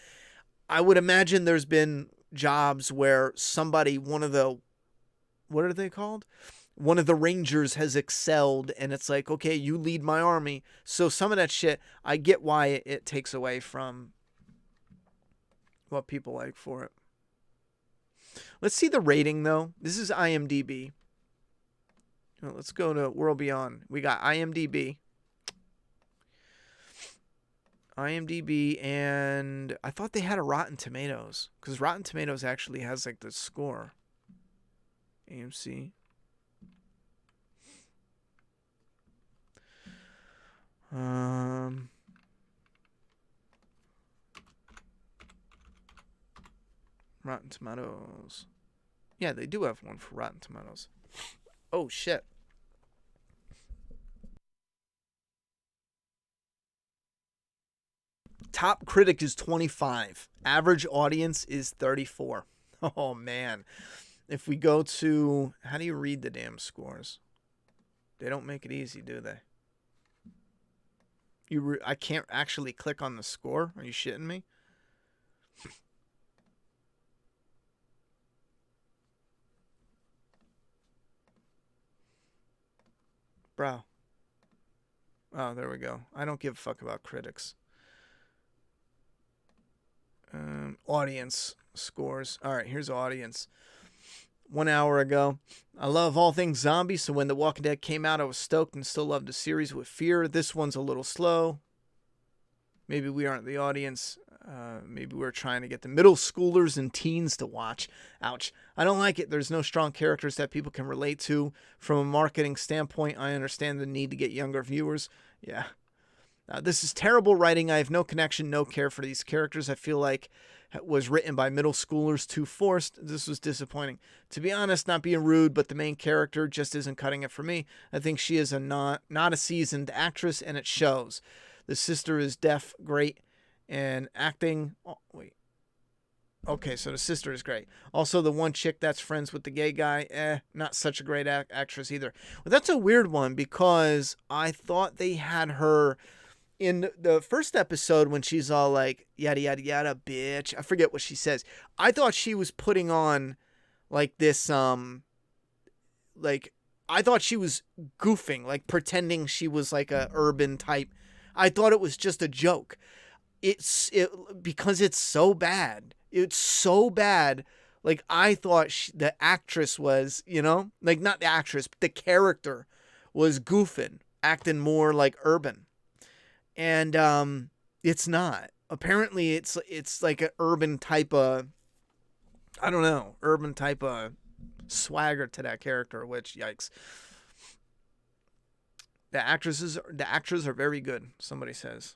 I would imagine there's been jobs where somebody, what are they called? One of the Rangers has excelled, and it's like, okay, you lead my army. So some of that shit, I get why it takes away from what people like for it. Let's see the rating, though. This is IMDb. Well, let's go to World Beyond. We got IMDb. And I thought they had a Rotten Tomatoes, because Rotten Tomatoes actually has like the score. AMC. Rotten Tomatoes. Yeah, they do have one for Rotten Tomatoes. Oh, shit. Top critic is 25. Average audience is 34. Oh, man. If we go to... How do you read the damn scores? They don't make it easy, do they? I can't actually click on the score? Are you shitting me? Bro. Oh, there we go. I don't give a fuck about critics. Audience scores. All right, here's audience. 1 hour ago. I love all things zombies, so when The Walking Dead came out, I was stoked and still loved the series with Fear. This one's a little slow. Maybe we aren't the audience. Maybe we're trying to get the middle schoolers and teens to watch. Ouch. I don't like it. There's no strong characters that people can relate to. From a marketing standpoint, I understand the need to get younger viewers. Yeah. This is terrible writing. I have no connection, no care for these characters. I feel like it was written by middle schoolers, too forced. This was disappointing. To be honest, not being rude, but the main character just isn't cutting it for me. I think she is not a seasoned actress, and it shows. The sister is deaf, great. And acting, oh, wait. Okay, so the sister is great. Also, the one chick that's friends with the gay guy, not such a great actress either. Well, that's a weird one because I thought they had her in the first episode when she's all like, yada, yada, yada, bitch. I forget what she says. I thought she was putting on like this, like, I thought she was goofing, like pretending she was like a urban type. I thought it was just a joke. Because it's so bad. It's so bad. Like, I thought the actress was, like, not the actress, but the character was goofing, acting more like urban. And it's not. Apparently, it's like an urban type of, I don't know, urban type of swagger to that character, which, yikes. The actors are very good, somebody says.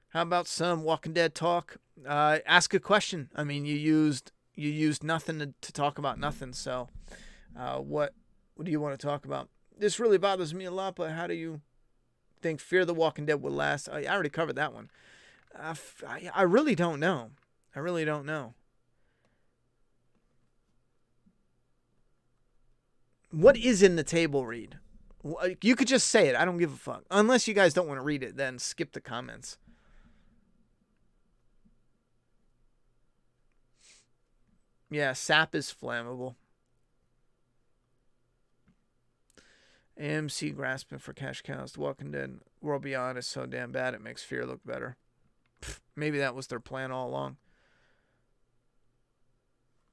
How about some Walking Dead talk? Ask a question. I mean, you used nothing to talk about nothing. So, what do you want to talk about? This really bothers me a lot. But how do you think Fear the Walking Dead will last? I already covered that one. I really don't know. I really don't know. What is in the table read? You could just say it. I don't give a fuck. Unless you guys don't want to read it, then skip the comments. Yeah, sap is flammable. AMC grasping for cash cows. The Walking Dead World Beyond is so damn bad it makes Fear look better. Maybe that was their plan all along.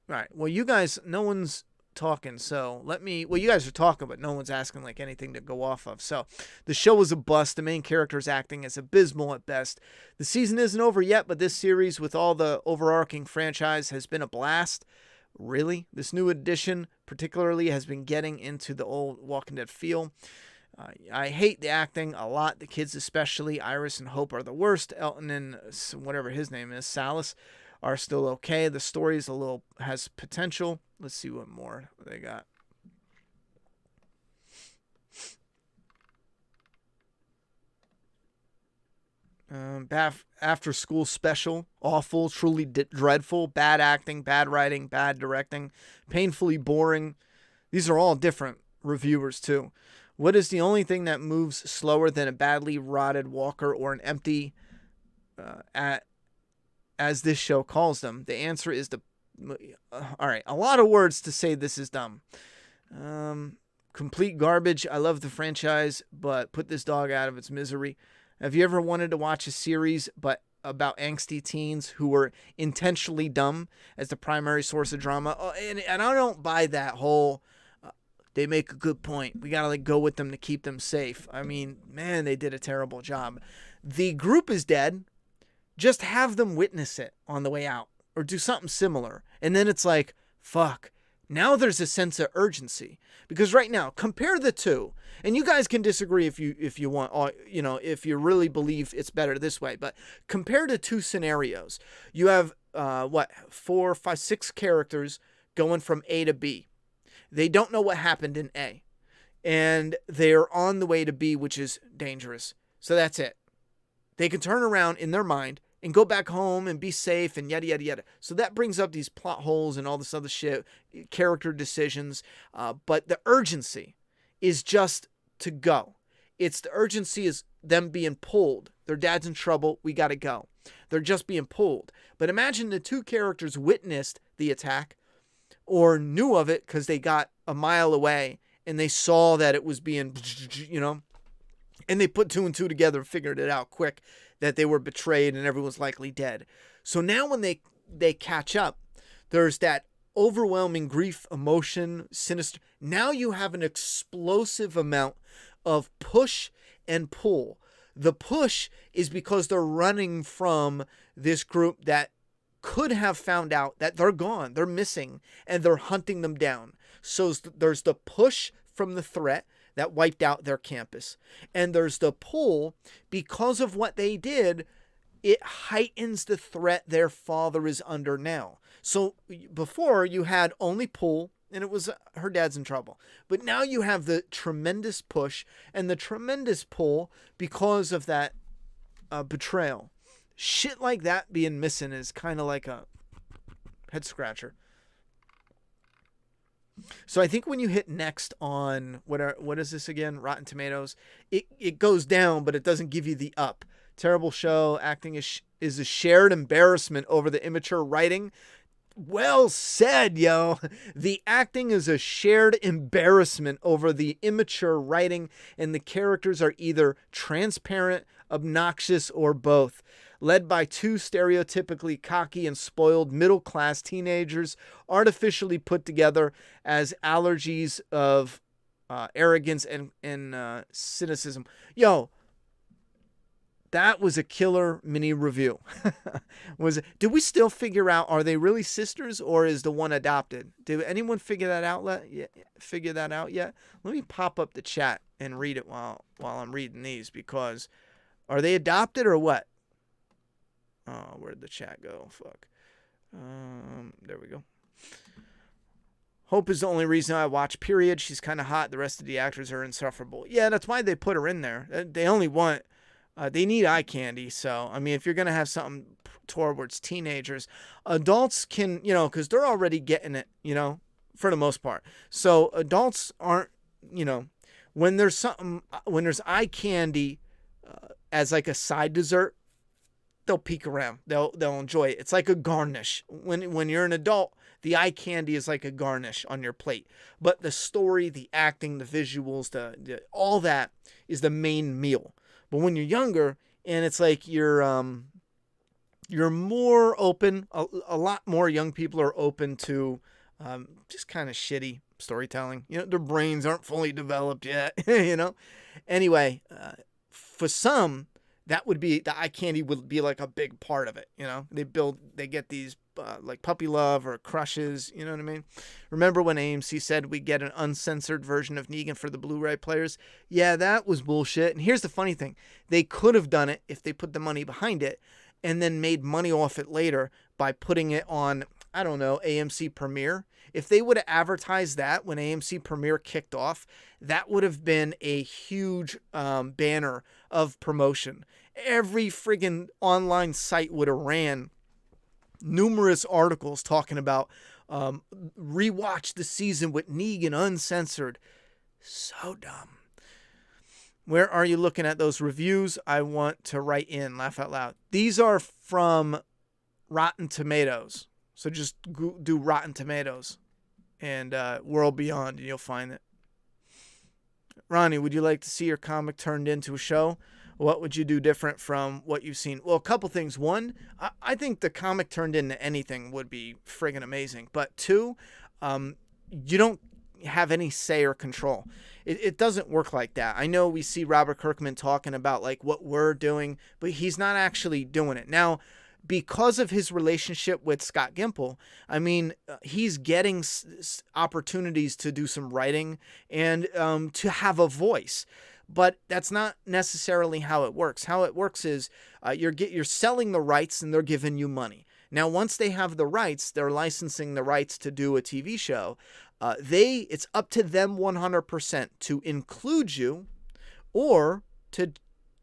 All right. Well, you guys, no one's talking, so you guys are talking, but no one's asking like anything to go off of. So the show was a bust. The main character's acting is abysmal at best. The season isn't over yet, but this series with all the overarching franchise has been a blast. Really? This new edition particularly has been getting into the old Walking Dead feel. I hate the acting a lot. The kids especially, Iris and Hope, are the worst. Elton and whatever his name is, Salas, are still okay. The story has potential. Let's see what more they got. After school special, awful, truly dreadful, bad acting, bad writing, bad directing, painfully boring. These are all different reviewers too. What is the only thing that moves slower than a badly rotted walker or an empty, as this show calls them? The answer is all right, a lot of words to say this is dumb. Complete garbage. I love the franchise, but put this dog out of its misery. Have you ever wanted to watch a series but about angsty teens who were intentionally dumb as the primary source of drama? Oh, and I don't buy that whole, they make a good point, we gotta go with them to keep them safe. I mean, man, they did a terrible job. The group is dead. Just have them witness it on the way out or do something similar. And then it's like, fuck. Now there's a sense of urgency, because right now, compare the two, and you guys can disagree if you want, if you really believe it's better this way, but compare the two scenarios. You have, 4, 5, 6 characters going from A to B. They don't know what happened in A, and they're on the way to B, which is dangerous. So that's it. They can turn around in their mind and go back home and be safe and yada, yada, yada. So that brings up these plot holes and all this other shit, character decisions. But the urgency is just to go. The urgency is them being pulled. Their dad's in trouble. We got to go. They're just being pulled. But imagine the two characters witnessed the attack or knew of it because they got a mile away and they saw that it was being, and they put 2 and 2 together and figured it out quick that they were betrayed and everyone's likely dead. So now when they catch up, there's that overwhelming grief, emotion, sinister. Now you have an explosive amount of push and pull. The push is because they're running from this group that could have found out that they're gone, they're missing, and they're hunting them down. So there's the push from the threat that wiped out their campus. And there's the pull because of what they did. It heightens the threat their father is under now. So before you had only pull And it was her dad's in trouble. But now you have the tremendous push and the tremendous pull because of that betrayal. Shit like that being missing is kind of like a head scratcher. So I think when you hit next on what is this again? Rotten Tomatoes, it goes down, but it doesn't give you the up. Terrible show. Acting is a shared embarrassment over the immature writing. Well said, yo. The acting is a shared embarrassment over the immature writing, and the characters are either transparent, obnoxious, or both. Led by two stereotypically cocky and spoiled middle-class teenagers, artificially put together as allergies of arrogance and cynicism. Yo, that was a killer mini review. Did we still figure out, are they really sisters or is the one adopted? Did anyone figure that out yet? Let me pop up the chat and read it while I'm reading these, because are they adopted or what? Oh, where'd the chat go? Fuck. There we go. Hope is the only reason I watch, period. She's kind of hot. The rest of the actors are insufferable. Yeah, that's why they put her in there. They only want... they need eye candy. So, I mean, if you're going to have something towards teenagers, adults can, because they're already getting it, for the most part. So adults aren't, when there's eye candy as like a side dessert, they'll peek around. They'll enjoy it. It's like a garnish. When you're an adult, the eye candy is like a garnish on your plate. But the story, the acting, the visuals, the all that is the main meal. But when you're younger, and it's like you're more open, a lot more young people are open to just kind of shitty storytelling. Their brains aren't fully developed yet, Anyway, for some, that would be, the eye candy would be like a big part of it, They get these like puppy love or crushes, you know what I mean? Remember when AMC said we get an uncensored version of Negan for the Blu-ray players? Yeah, that was bullshit. And here's the funny thing. They could have done it if they put the money behind it and then made money off it later by putting it on, I don't know, AMC Premiere. If they would have advertised that when AMC Premiere kicked off, that would have been a huge banner of promotion. Every friggin' online site would have ran numerous articles talking about rewatch the season with Negan uncensored. So dumb. Where are you looking at those reviews? I want to write in, laugh out loud. These are from Rotten Tomatoes. So just do Rotten Tomatoes and World Beyond, and you'll find it. Ronnie, would you like to see your comic turned into a show? What would you do different from what you've seen? Well, a couple things. One, I think the comic turned into anything would be friggin' amazing. But two, you don't have any say or control. It doesn't work like that. I know we see Robert Kirkman talking about like what we're doing, but he's not actually doing it. Now, because of his relationship with Scott Gimple, I mean, he's getting opportunities to do some writing and to have a voice. But that's not necessarily how it works. How it works is you're selling the rights and they're giving you money. Now, once they have the rights, they're licensing the rights to do a TV show. It's up to them 100% to include you or to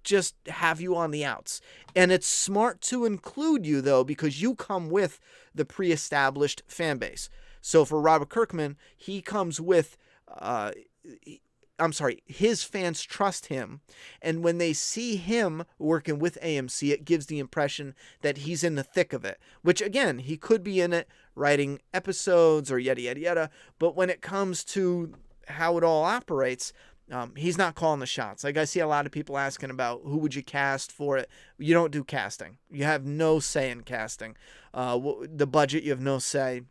just have you on the outs. And it's smart to include you, though, because you come with the pre-established fan base. So for Robert Kirkman, he comes with... his fans trust him. And when they see him working with AMC, it gives the impression that he's in the thick of it. Which, again, he could be in it writing episodes or yada, yada, yada. But when it comes to how it all operates, he's not calling the shots. Like I see a lot of people asking about who would you cast for it. You don't do casting. You have no say in casting. The budget, you have no say.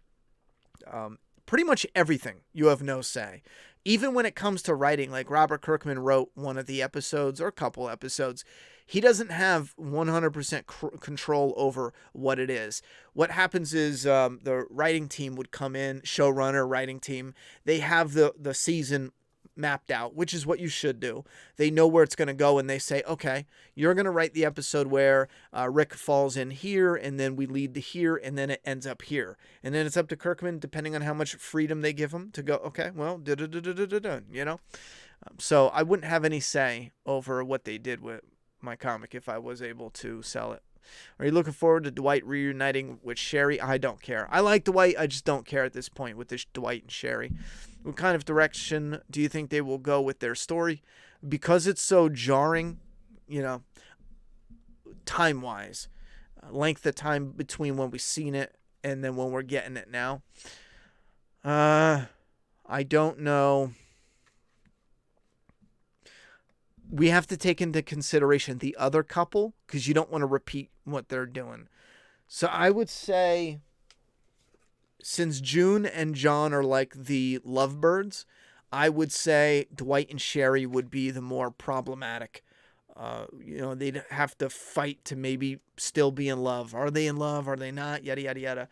Pretty much everything, you have no say. Even when it comes to writing, like Robert Kirkman wrote one of the episodes or a couple episodes, he doesn't have 100% control over what it is. What happens is the writing team would come in, showrunner, writing team. They have the season mapped out, which is what you should do. They know where it's going to go, and they say, okay, you're going to write the episode where Rick falls in here, and then we lead to here, and then it ends up here. And then it's up to Kirkman, depending on how much freedom they give him, to go, okay, well, you know? So I wouldn't have any say over what they did with my comic if I was able to sell it. Are you looking forward to Dwight reuniting with Sherry? I don't care. I like Dwight. I just don't care at this point with this Dwight and Sherry. What kind of direction do you think they will go with their story? Because it's so jarring, you know, time-wise, length of time between when we've seen it and then when we're getting it now. I don't know. We have to take into consideration the other couple because you don't want to repeat what they're doing. So I would say, since June and John are like the lovebirds, I would say Dwight and Sherry would be the more problematic. You know, they'd have to fight to maybe still be in love. Are they in love? Are they not? Yada, yada, yada.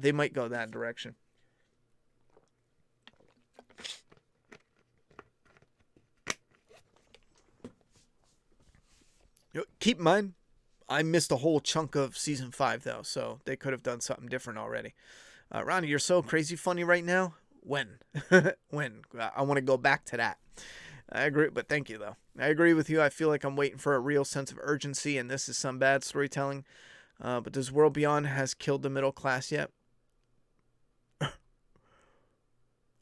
They might go that direction. Keep in mind, I missed a whole chunk of season 5, though, so they could have done something different already. Ronnie, you're so crazy funny right now. When? When? I want to go back to that. I agree, but thank you, though. I agree with you. I feel like I'm waiting for a real sense of urgency, and this is some bad storytelling. But does World Beyond has killed the middle class yet?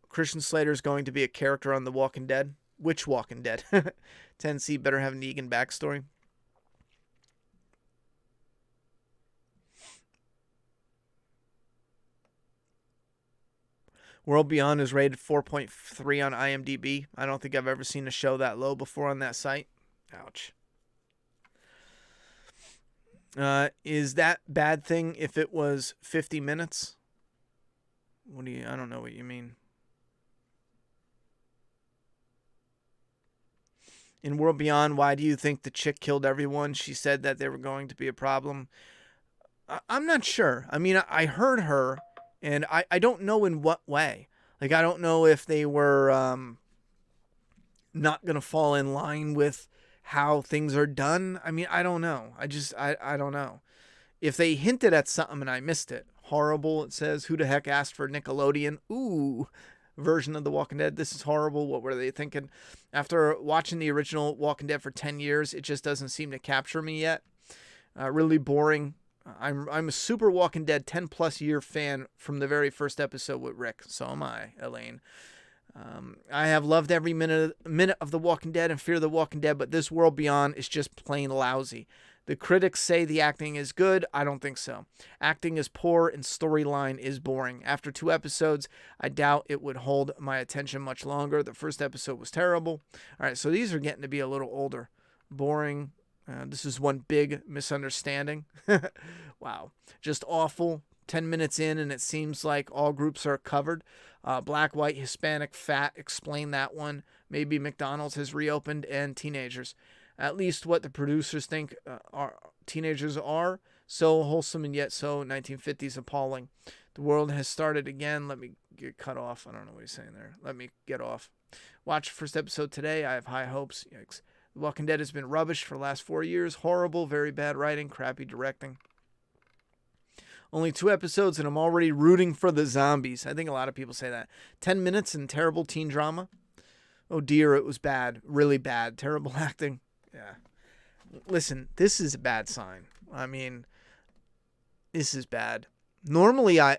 Christian Slater is going to be a character on The Walking Dead. Which Walking Dead? 10C better have Negan backstory. World Beyond is rated 4.3 on IMDb. I don't think I've ever seen a show that low before on that site. Ouch. Is that bad thing if it was 50 minutes? I don't know what you mean. In World Beyond, why do you think the chick killed everyone? She said that they were going to be a problem. I'm not sure. I mean, I heard her, and I don't know in what way. Like, I don't know if they were not going to fall in line with how things are done. I mean, I don't know. I don't know. If they hinted at something and I missed it. Horrible, it says. Who the heck asked for Nickelodeon? Ooh, version of The Walking Dead. This is horrible. What were they thinking? After watching the original Walking Dead for 10 years, it just doesn't seem to capture me yet. Really boring. I'm a super Walking Dead 10 plus year fan from the very first episode with Rick. So am I, Elaine. I have loved every minute of The Walking Dead and Fear the Walking Dead, but this World Beyond is just plain lousy. The critics say the acting is good. I don't think so. Acting is poor and storyline is boring. After 2 episodes, I doubt it would hold my attention much longer. The first episode was terrible. All right, so these are getting to be a little older. Boring. This is one big misunderstanding. Wow. Just awful. 10 minutes in and it seems like all groups are covered. Black, white, Hispanic, fat. Explain that one. Maybe McDonald's has reopened and teenagers. At least what the producers think teenagers are. So wholesome and yet so 1950s appalling. The world has started again. Let me get cut off. I don't know what he's saying there. Let me get off. Watch the first episode today. I have high hopes. Yikes. The Walking Dead has been rubbish for the last 4 years. Horrible, very bad writing, crappy directing. Only 2 episodes and I'm already rooting for the zombies. I think a lot of people say that. 10 minutes and terrible teen drama. Oh dear, it was bad. Really bad. Terrible acting. Yeah. Listen, this is a bad sign. I mean, this is bad. Normally I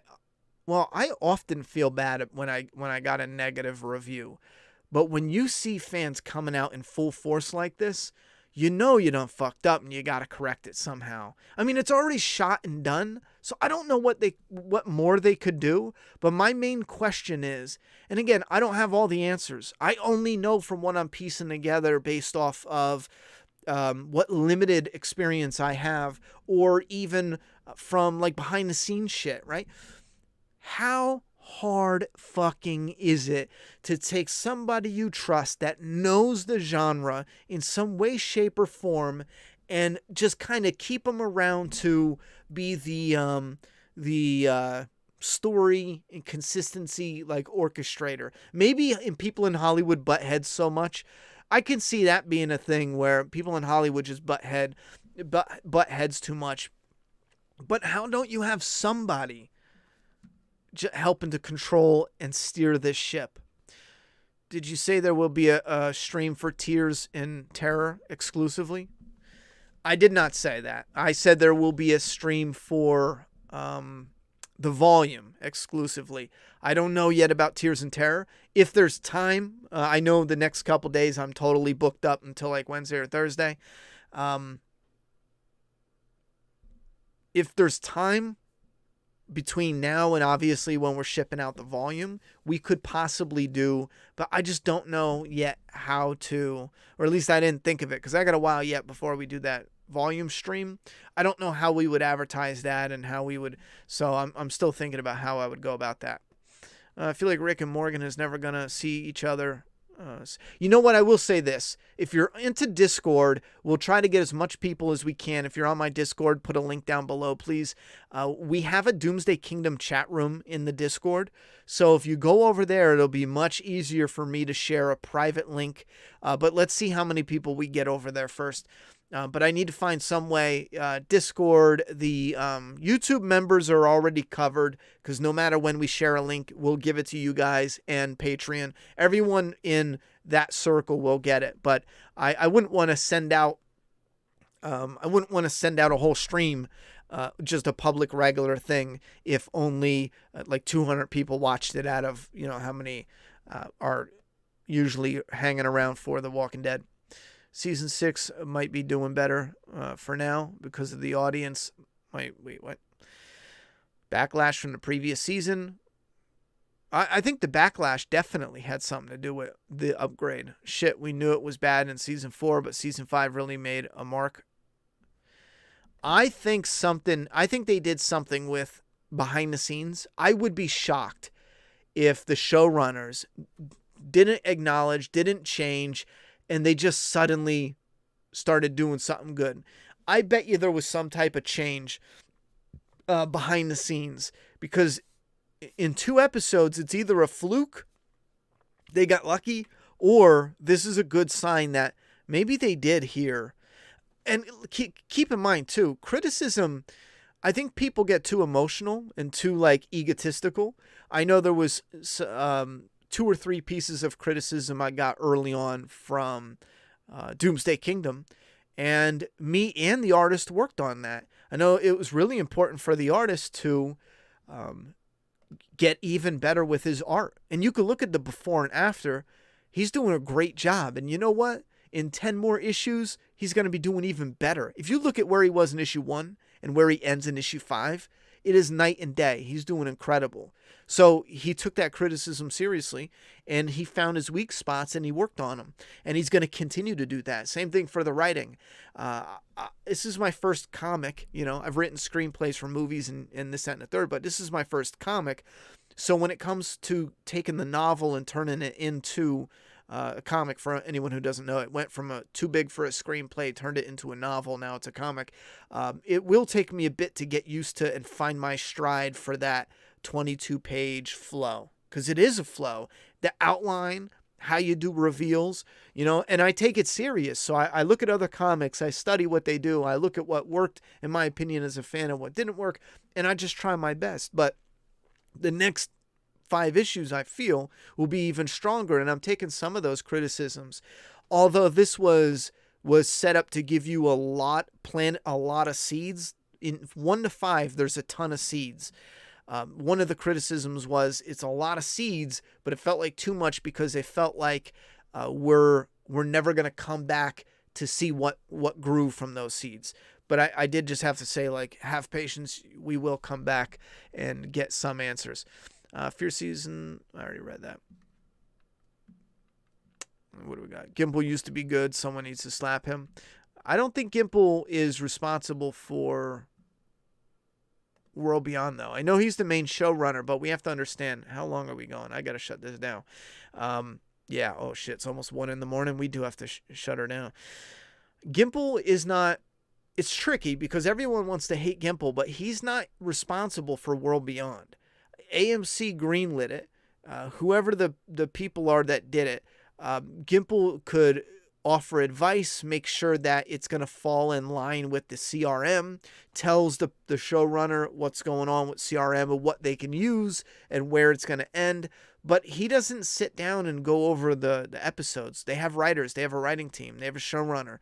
often feel bad when I got a negative review. But when you see fans coming out in full force like this, you know you done fucked up and you got to correct it somehow. I mean, it's already shot and done, so I don't know what more they could do. But my main question is, and again, I don't have all the answers. I only know from what I'm piecing together based off of what limited experience I have, or even from like behind the scenes shit, right? How hard fucking is it to take somebody you trust that knows the genre in some way, shape, or form and just kind of keep them around to be the story and consistency like orchestrator. Maybe in people in Hollywood butt heads so much. I can see that being a thing where people in Hollywood just butt heads too much. But how don't you have somebody helping to control and steer this ship? Did you say there will be a stream for Tears in Terror exclusively? I did not say that. I said there will be a stream for the volume exclusively. I don't know yet about Tears in Terror. If there's time, I know the next couple days I'm totally booked up until like Wednesday or Thursday. If there's time between now and obviously when we're shipping out the volume, we could possibly do, but I just don't know yet how to, or at least I didn't think of it because I got a while yet before we do that volume stream. I don't know how we would advertise that and how we would, so I'm still thinking about how I would go about that. I feel like Rick and Morgan is never going to see each other. You know what? I will say this. If you're into Discord, we'll try to get as much people as we can. If you're on my Discord, put a link down below, please. We have a Doomsday Kingdom chat room in the Discord. So if you go over there, it'll be much easier for me to share a private link. But let's see how many people we get over there first. But I need to find some way. Discord, the YouTube members are already covered because no matter when we share a link, we'll give it to you guys, and Patreon. Everyone in that circle will get it. But I wouldn't want to send out. I wouldn't want to send out a whole stream, just a public regular thing, if only like 200 people watched it out of how many are usually hanging around for The Walking Dead. Season 6 might be doing better for now because of the audience. Wait, what? Backlash from the previous season. I think the backlash definitely had something to do with the upgrade. Shit, we knew it was bad in Season 4, but Season 5 really made a mark. I think they did something with behind the scenes. I would be shocked if the showrunners didn't acknowledge, didn't change, and they just suddenly started doing something good. I bet you there was some type of change behind the scenes, because in 2 episodes, it's either a fluke, they got lucky, or this is a good sign that maybe they did hear. And keep in mind, too, criticism, I think people get too emotional and too, egotistical. I know there was 2 or 3 pieces of criticism I got early on from Doomsday Kingdom, and me and the artist worked on that. I know it was really important for the artist to get even better with his art. And you can look at the before and after. He's doing a great job. And you know what? In 10 more issues, he's going to be doing even better. If you look at where he was in issue 1 and where he ends in issue 5, it is night and day. He's doing incredible. So he took that criticism seriously, and he found his weak spots, and he worked on them. And he's going to continue to do that. Same thing for the writing. This is my first comic. I've written screenplays for movies and this, that, and the third, but this is my first comic. So when it comes to taking the novel and turning it into a comic, for anyone who doesn't know, it went from too big for a screenplay, turned it into a novel, now it's a comic. It will take me a bit to get used to and find my stride for that 22-page flow, because it is a flow. The outline, how you do reveals, and I take it serious. So I look at other comics, I study what they do, I look at what worked, in my opinion, as a fan, of what didn't work, and I just try my best. But the next 5 issues, I feel, will be even stronger, and I'm taking some of those criticisms. Although this was set up to give you plant a lot of seeds. In 1 to 5, there's a ton of seeds. One of the criticisms was it's a lot of seeds, but it felt like too much because it felt like we're never going to come back to see what grew from those seeds. But I did just have to say, have patience. We will come back and get some answers. Fear Season, I already read that. What do we got? Gimple used to be good. Someone needs to slap him. I don't think Gimple is responsible for World Beyond, though. I know he's the main showrunner, but we have to understand, how long are we going? I got to shut this down. Yeah, oh shit, it's almost 1 a.m. We do have to shut her down. Gimple is not, it's tricky because everyone wants to hate Gimple, but he's not responsible for World Beyond. AMC greenlit it. Whoever the people are that did it, Gimple could offer advice, make sure that it's going to fall in line with the CRM, tells the showrunner what's going on with CRM and what they can use and where it's going to end. But he doesn't sit down and go over the episodes. They have writers, they have a writing team, they have a showrunner.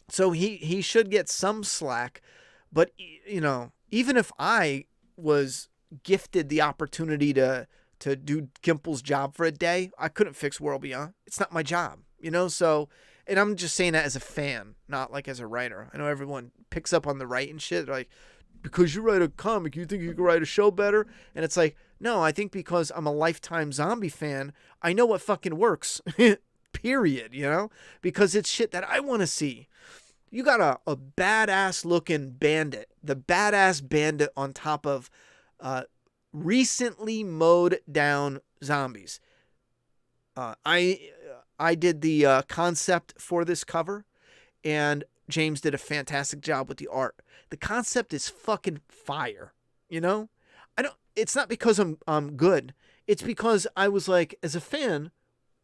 So he should get some slack. But, you know, even if I was gifted the opportunity to do Gimple's job for a day, I couldn't fix World Beyond. It's not my job, you know? So, and I'm just saying that as a fan, not like as a writer. I know everyone picks up on the writing shit. They're like, because you write a comic, you think you can write a show better? And it's like, no, I think because I'm a lifetime zombie fan, I know what fucking works, period, you know? Because it's shit that I want to see. You got a badass looking bandit, the badass bandit on top of recently mowed down zombies. I did the concept for this cover, and James did a fantastic job with the art. The concept is fucking fire, you know? It's not because I'm good. It's because I was like, as a fan,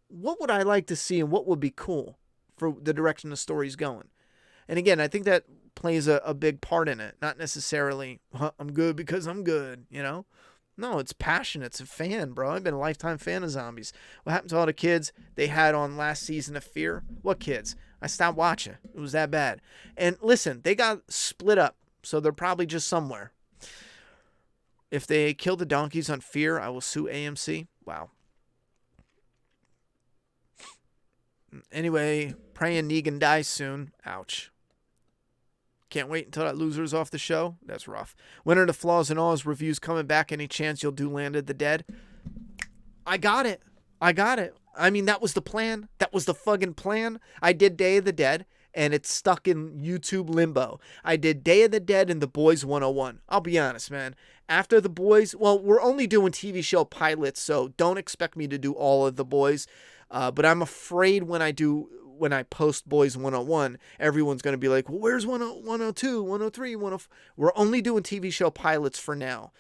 what would I like to see and what would be cool for the direction the story's going? And again, I think that plays a big part in it. Not necessarily, I'm good because I'm good, you know? No, it's passion. It's a fan, bro. I've been a lifetime fan of zombies. What happened to all the kids they had on last season of Fear? What kids? I stopped watching. It was that bad. And listen, they got split up, so they're probably just somewhere. If they kill the donkeys on Fear, I will sue AMC. Wow. Anyway, praying Negan dies soon. Ouch. Can't wait until that loser's off the show. That's rough. When are the Flaws and Alls reviews coming back? Any chance you'll do Land of the Dead? I got it. I mean, that was the plan. That was the fucking plan. I did Day of the Dead, and it's stuck in YouTube limbo. I did Day of the Dead and The Boys 101. I'll be honest, man. After The Boys, well, we're only doing TV show pilots, so don't expect me to do all of The Boys. But I'm afraid when I post Boys 101, everyone's going to be like, well, where's 102, 103, 104? We're only doing TV show pilots for now.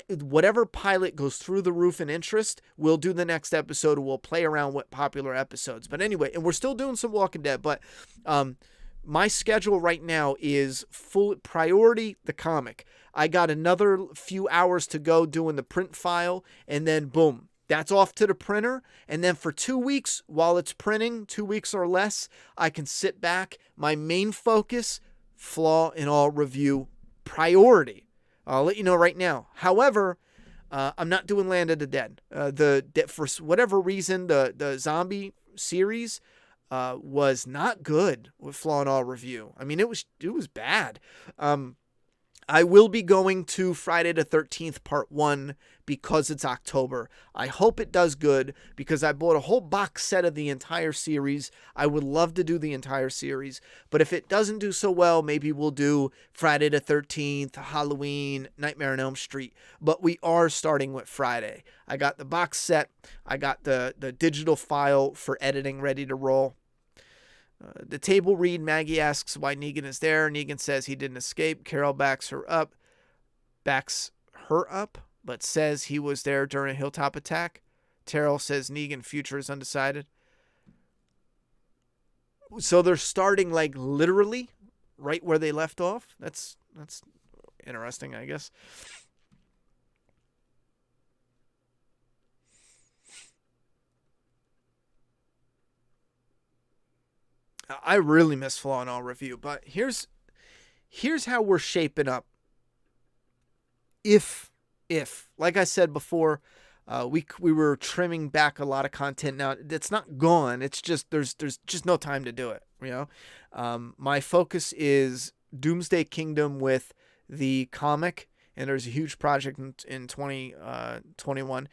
Whatever pilot goes through the roof in interest, we'll do the next episode. We'll play around with popular episodes. But anyway, and we're still doing some Walking Dead, but my schedule right now is full priority, the comic. I got another few hours to go doing the print file, and then boom. That's off to the printer, and then for 2 weeks, while it's printing, 2 weeks or less, I can sit back. My main focus, Flaw and All review priority. I'll let you know right now. However, I'm not doing Land of the Dead. For whatever reason, the zombie series was not good with Flaw and All review. I mean, it was bad. I will be going to Friday the 13th Part 1 because it's October. I hope it does good because I bought a whole box set of the entire series. I would love to do the entire series. But if it doesn't do so well, maybe we'll do Friday the 13th, Halloween, Nightmare on Elm Street. But we are starting with Friday. I got the box set. I got the digital file for editing ready to roll. The table read, Maggie asks why Negan is there. Negan says he didn't escape. Carol backs her up, but says he was there during a hilltop attack. Terrell says Negan future is undecided. So they're starting like literally right where they left off. That's interesting, I guess. I really miss Flaw and All review, but here's how we're shaping up. If like I said before, we were trimming back a lot of content. Now it's not gone. It's just there's just no time to do it. You know, my focus is Doomsday Kingdom with the comic, and there's a huge project in 2021.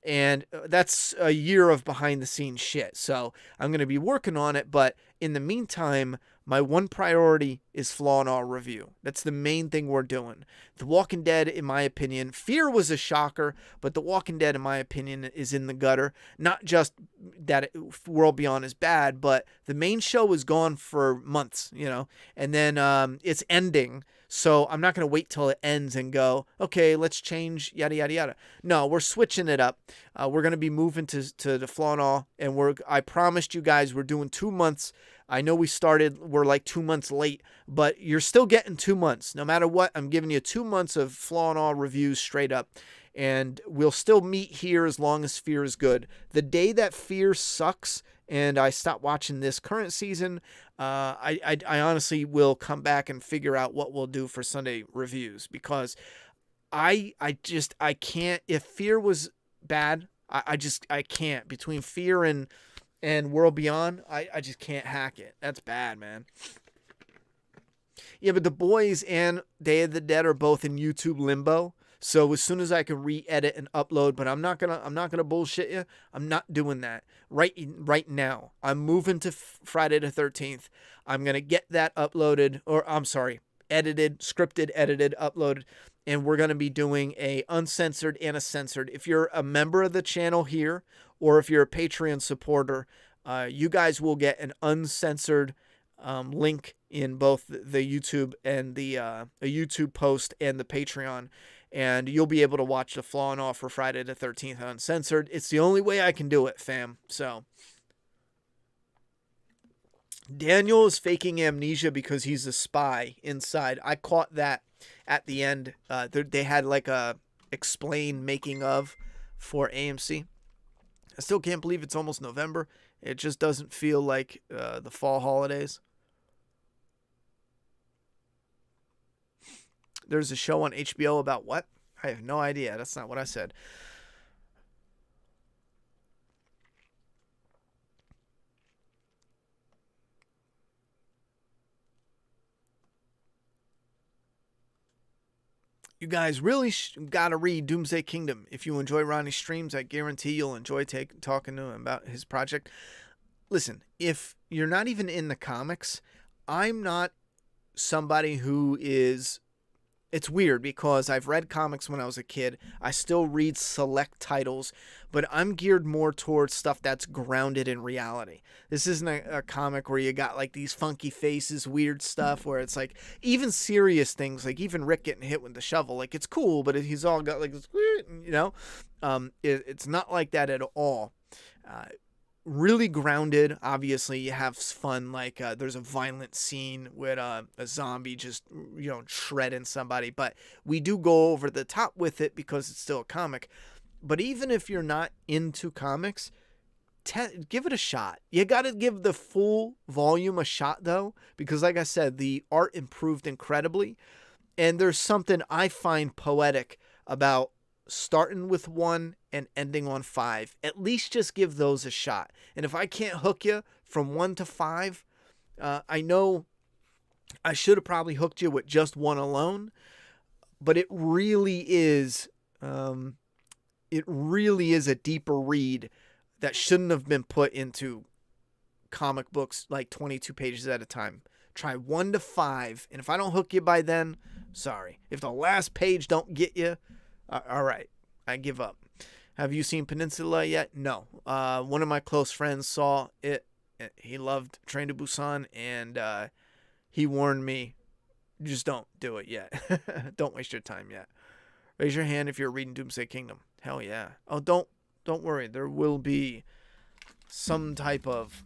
And that's a year of behind the scenes shit. So I'm going to be working on it. But in the meantime, My one priority is Flaw and All review. That's the main thing we're doing. The Walking Dead, in my opinion, Fear was a shocker, but The Walking Dead, in my opinion, is in the gutter. Not just that World Beyond is bad, but the main show is gone for months, and then it's ending. So I'm not going to wait till it ends and go, okay, let's change, yada, yada, yada. No, we're switching it up. We're going to be moving to the Flaw and All, and I promised you guys we're doing 2 months. I know we're like 2 months late, but you're still getting 2 months. No matter what, I'm giving you 2 months of Flaw and All reviews straight up. And we'll still meet here as long as Fear is good. The day that Fear sucks and I stop watching this current season, I honestly will come back and figure out what we'll do for Sunday reviews, because I can't. If Fear was bad, I can't. Between Fear and World Beyond, I just can't hack it. That's bad, man. Yeah, but The Boys and Day of the Dead are both in YouTube limbo. So as soon as I can re-edit and upload, but I'm not gonna bullshit you. I'm not doing that right now. I'm moving to Friday the 13th. I'm gonna get that uploaded, or I'm sorry, edited, scripted, edited, uploaded, and we're gonna be doing a uncensored and a censored. If you're a member of the channel here, or if you're a Patreon supporter, you guys will get an uncensored link in both the YouTube and the a YouTube post and the Patreon. And you'll be able to watch the Flaw and All for Friday the 13th uncensored. It's the only way I can do it, fam. So Daniel is faking amnesia because he's a spy inside. I caught that at the end. They had like a explain making of for AMC. I still can't believe it's almost November. It just doesn't feel like the fall holidays. There's a show on HBO about what? I have no idea. That's not what I said. You guys really got to read Doomsday Kingdom. If you enjoy Ronnie's streams, I guarantee you'll enjoy talking to him about his project. Listen, if you're not even in the comics, I'm not somebody who is... It's weird because I've read comics when I was a kid. I still read select titles, but I'm geared more towards stuff that's grounded in reality. This isn't a comic where you got like these funky faces, weird stuff where it's like even serious things, like even Rick getting hit with the shovel. Like it's cool, but he's all got like this, it's not like that at all. Really grounded. Obviously you have fun, like there's a violent scene with a zombie just shredding somebody, but we do go over the top with it because it's still a comic. But even if you're not into comics, give it a shot. You got to give the full volume a shot though, because like I said, the art improved incredibly, and there's something I find poetic about starting with 1 and ending on 5. At least just give those a shot. And if I can't hook you from 1 to 5, I know I should have probably hooked you with just 1 alone, but it really is a deeper read that shouldn't have been put into comic books like 22 pages at a time. Try 1 to 5, and if I don't hook you by then, sorry. If the last page don't get you, all right, I give up. Have you seen Peninsula yet? No. One of my close friends saw it. He loved Train to Busan, and he warned me, just don't do it yet. Don't waste your time yet. Raise your hand if you're reading Doomsday Kingdom. Hell yeah. Oh, don't worry. There will be some type of...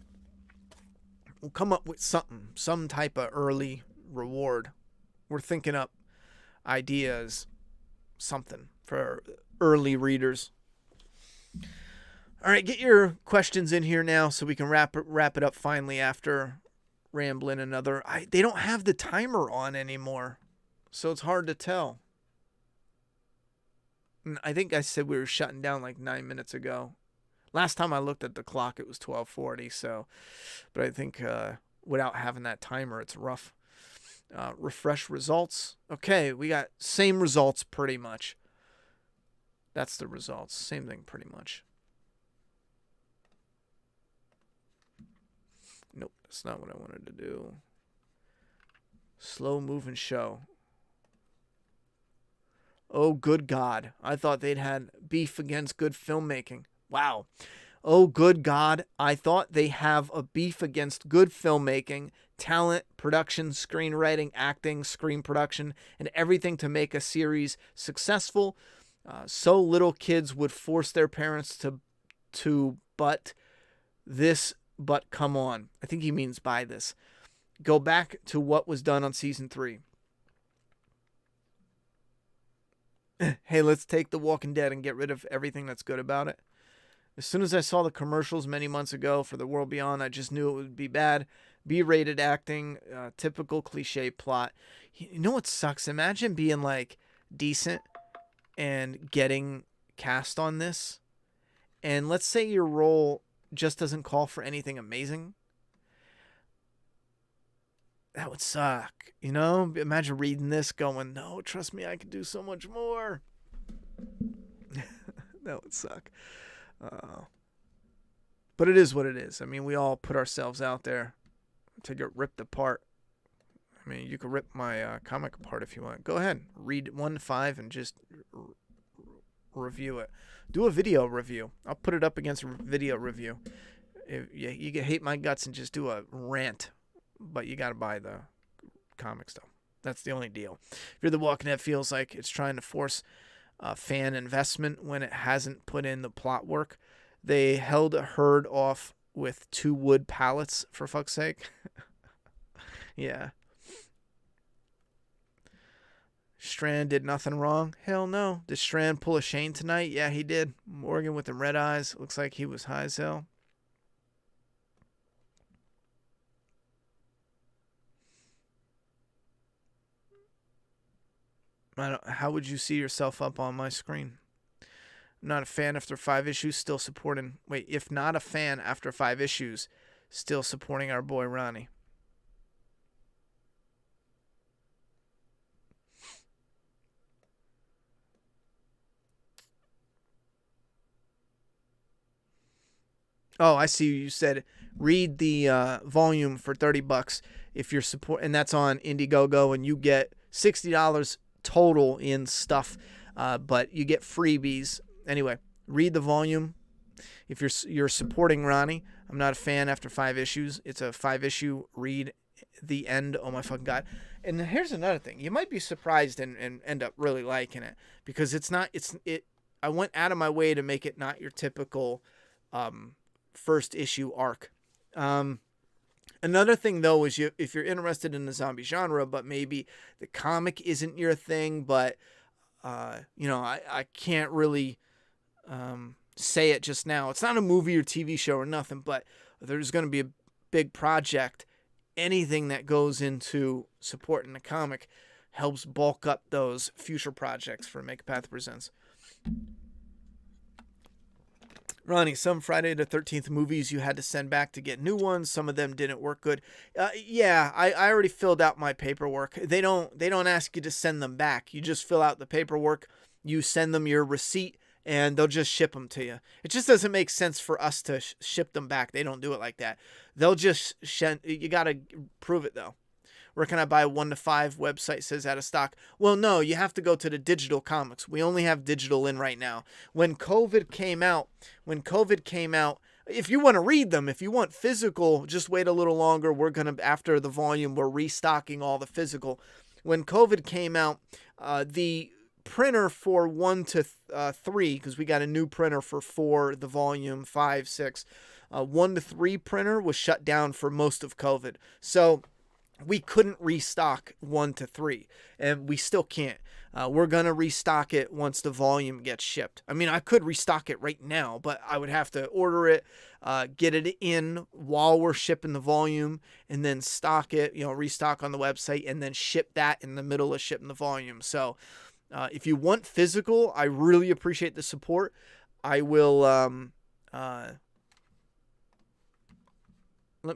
We'll come up with something. Some type of early reward. We're thinking up ideas. Something for early readers. All right, get your questions in here now so we can wrap it up finally after rambling another. They don't have the timer on anymore, so it's hard to tell. I think I said we were shutting down like 9 minutes ago. Last time I looked at the clock, it was 12:40. So, but I think without having that timer, it's rough. Refresh results. Okay, we got same results pretty much. That's the results. Same thing pretty much. Nope, that's not what I wanted to do. Slow moving show. Oh, good God. I thought they'd had beef against good filmmaking. Wow. Oh, good God. I thought they have a beef against good filmmaking, talent, production, screenwriting, acting, screen production, and everything to make a series successful. So little kids would force their parents but come on. I think he means buy this. Go back to what was done on season 3. Hey, let's take The Walking Dead and get rid of everything that's good about it. As soon as I saw the commercials many months ago for The World Beyond, I just knew it would be bad. B-rated acting, typical cliche plot. You know what sucks? Imagine being like decent and getting cast on this. And let's say your role just doesn't call for anything amazing. That would suck, you know? Imagine reading this going, no, trust me, I can do so much more. That would suck. But it is what it is. I mean, we all put ourselves out there to get ripped apart. I mean, you could rip my comic apart if you want. Go ahead. Read 1 to 5 and just review it. Do a video review. I'll put it up against a video review. If you can hate my guts and just do a rant. But you got to buy the comics, though. That's the only deal. If you're The Walking Dead, feels like it's trying to force fan investment when it hasn't put in the plot work. They held a herd off with 2 wood pallets, for fuck's sake. Yeah. Strand did nothing wrong? Hell no. Did Strand pull a Shane tonight? Yeah, he did. Morgan with the red eyes. Looks like he was high as hell. How would you see yourself up on my screen? I'm not a fan after 5 issues, still supporting... Wait, if not a fan after 5 issues, still supporting our boy Ronnie. Oh, I see. You said read the volume for $30 if you're support, and that's on Indiegogo, and you get $60 total in stuff, but you get freebies. Anyway, read the volume if you're supporting Ronnie. I'm not a fan after 5 issues. It's a 5-issue read. The end. Oh my fucking God. And here's another thing. You might be surprised and end up really liking it because I went out of my way to make it not your typical first issue arc. Another thing, though, is if you're interested in the zombie genre, but maybe the comic isn't your thing, but, I can't really say it just now. It's not a movie or TV show or nothing, but there's going to be a big project. Anything that goes into supporting the comic helps bulk up those future projects for Make a Path Presents. Ronnie, some Friday the 13th movies you had to send back to get new ones. Some of them didn't work good. Yeah, I already filled out my paperwork. They don't ask you to send them back. You just fill out the paperwork. You send them your receipt, and they'll just ship them to you. It just doesn't make sense for us to ship them back. They don't do it like that. They'll just you got to prove it, though. Where can I buy 1 to 5? Website says out of stock. Well, no, you have to go to the digital comics. We only have digital in right now. When COVID came out, if you want to read them, if you want physical, just wait a little longer. After the volume, we're restocking all the physical. When COVID came out, the printer for 1 to 3, because we got a new printer for 4, the volume, 5, 6. 1 to 3 printer was shut down for most of COVID. So we couldn't restock 1 to 3, and we still can't. We're going to restock it once the volume gets shipped. I mean, I could restock it right now, but I would have to order it, get it in while we're shipping the volume, and then stock it, restock on the website, and then ship that in the middle of shipping the volume. So if you want physical, I really appreciate the support. I will... let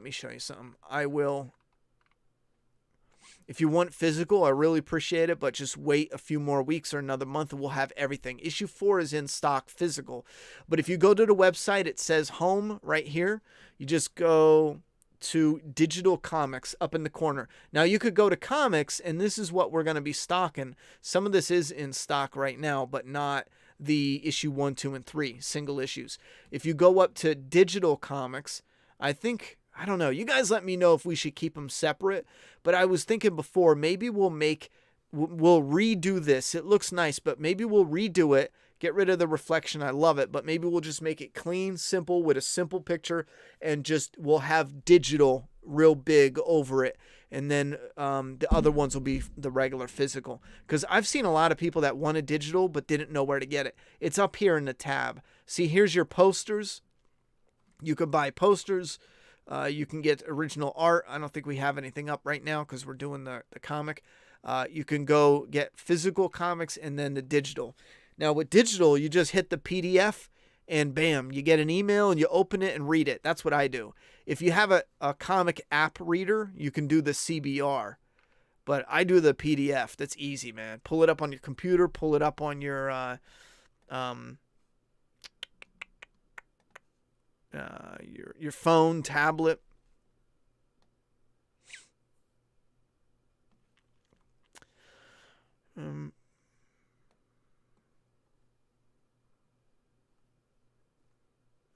me show you something. If you want physical, I really appreciate it, but just wait a few more weeks or another month and we'll have everything. Issue 4 is in stock physical. But if you go to the website, it says home right here. You just go to digital comics up in the corner. Now you could go to comics, and this is what we're going to be stocking. Some of this is in stock right now, but not the issue 1, 2, and 3 single issues. If you go up to digital comics, I don't know. You guys let me know if we should keep them separate. But I was thinking before, maybe we'll redo this. It looks nice, but maybe we'll redo it. Get rid of the reflection. I love it. But maybe we'll just make it clean, simple, with a simple picture. And we'll have digital real big over it. And then the other ones will be the regular physical. Because I've seen a lot of people that wanted digital but didn't know where to get it. It's up here in the tab. See, here's your posters. You could buy posters. You can get original art. I don't think we have anything up right now because we're doing the comic. You can go get physical comics and then the digital. Now with digital, you just hit the PDF and bam, you get an email and you open it and read it. That's what I do. If you have a comic app reader, you can do the CBR. But I do the PDF. That's easy, man. Pull it up on your computer. Pull it up on your phone, tablet.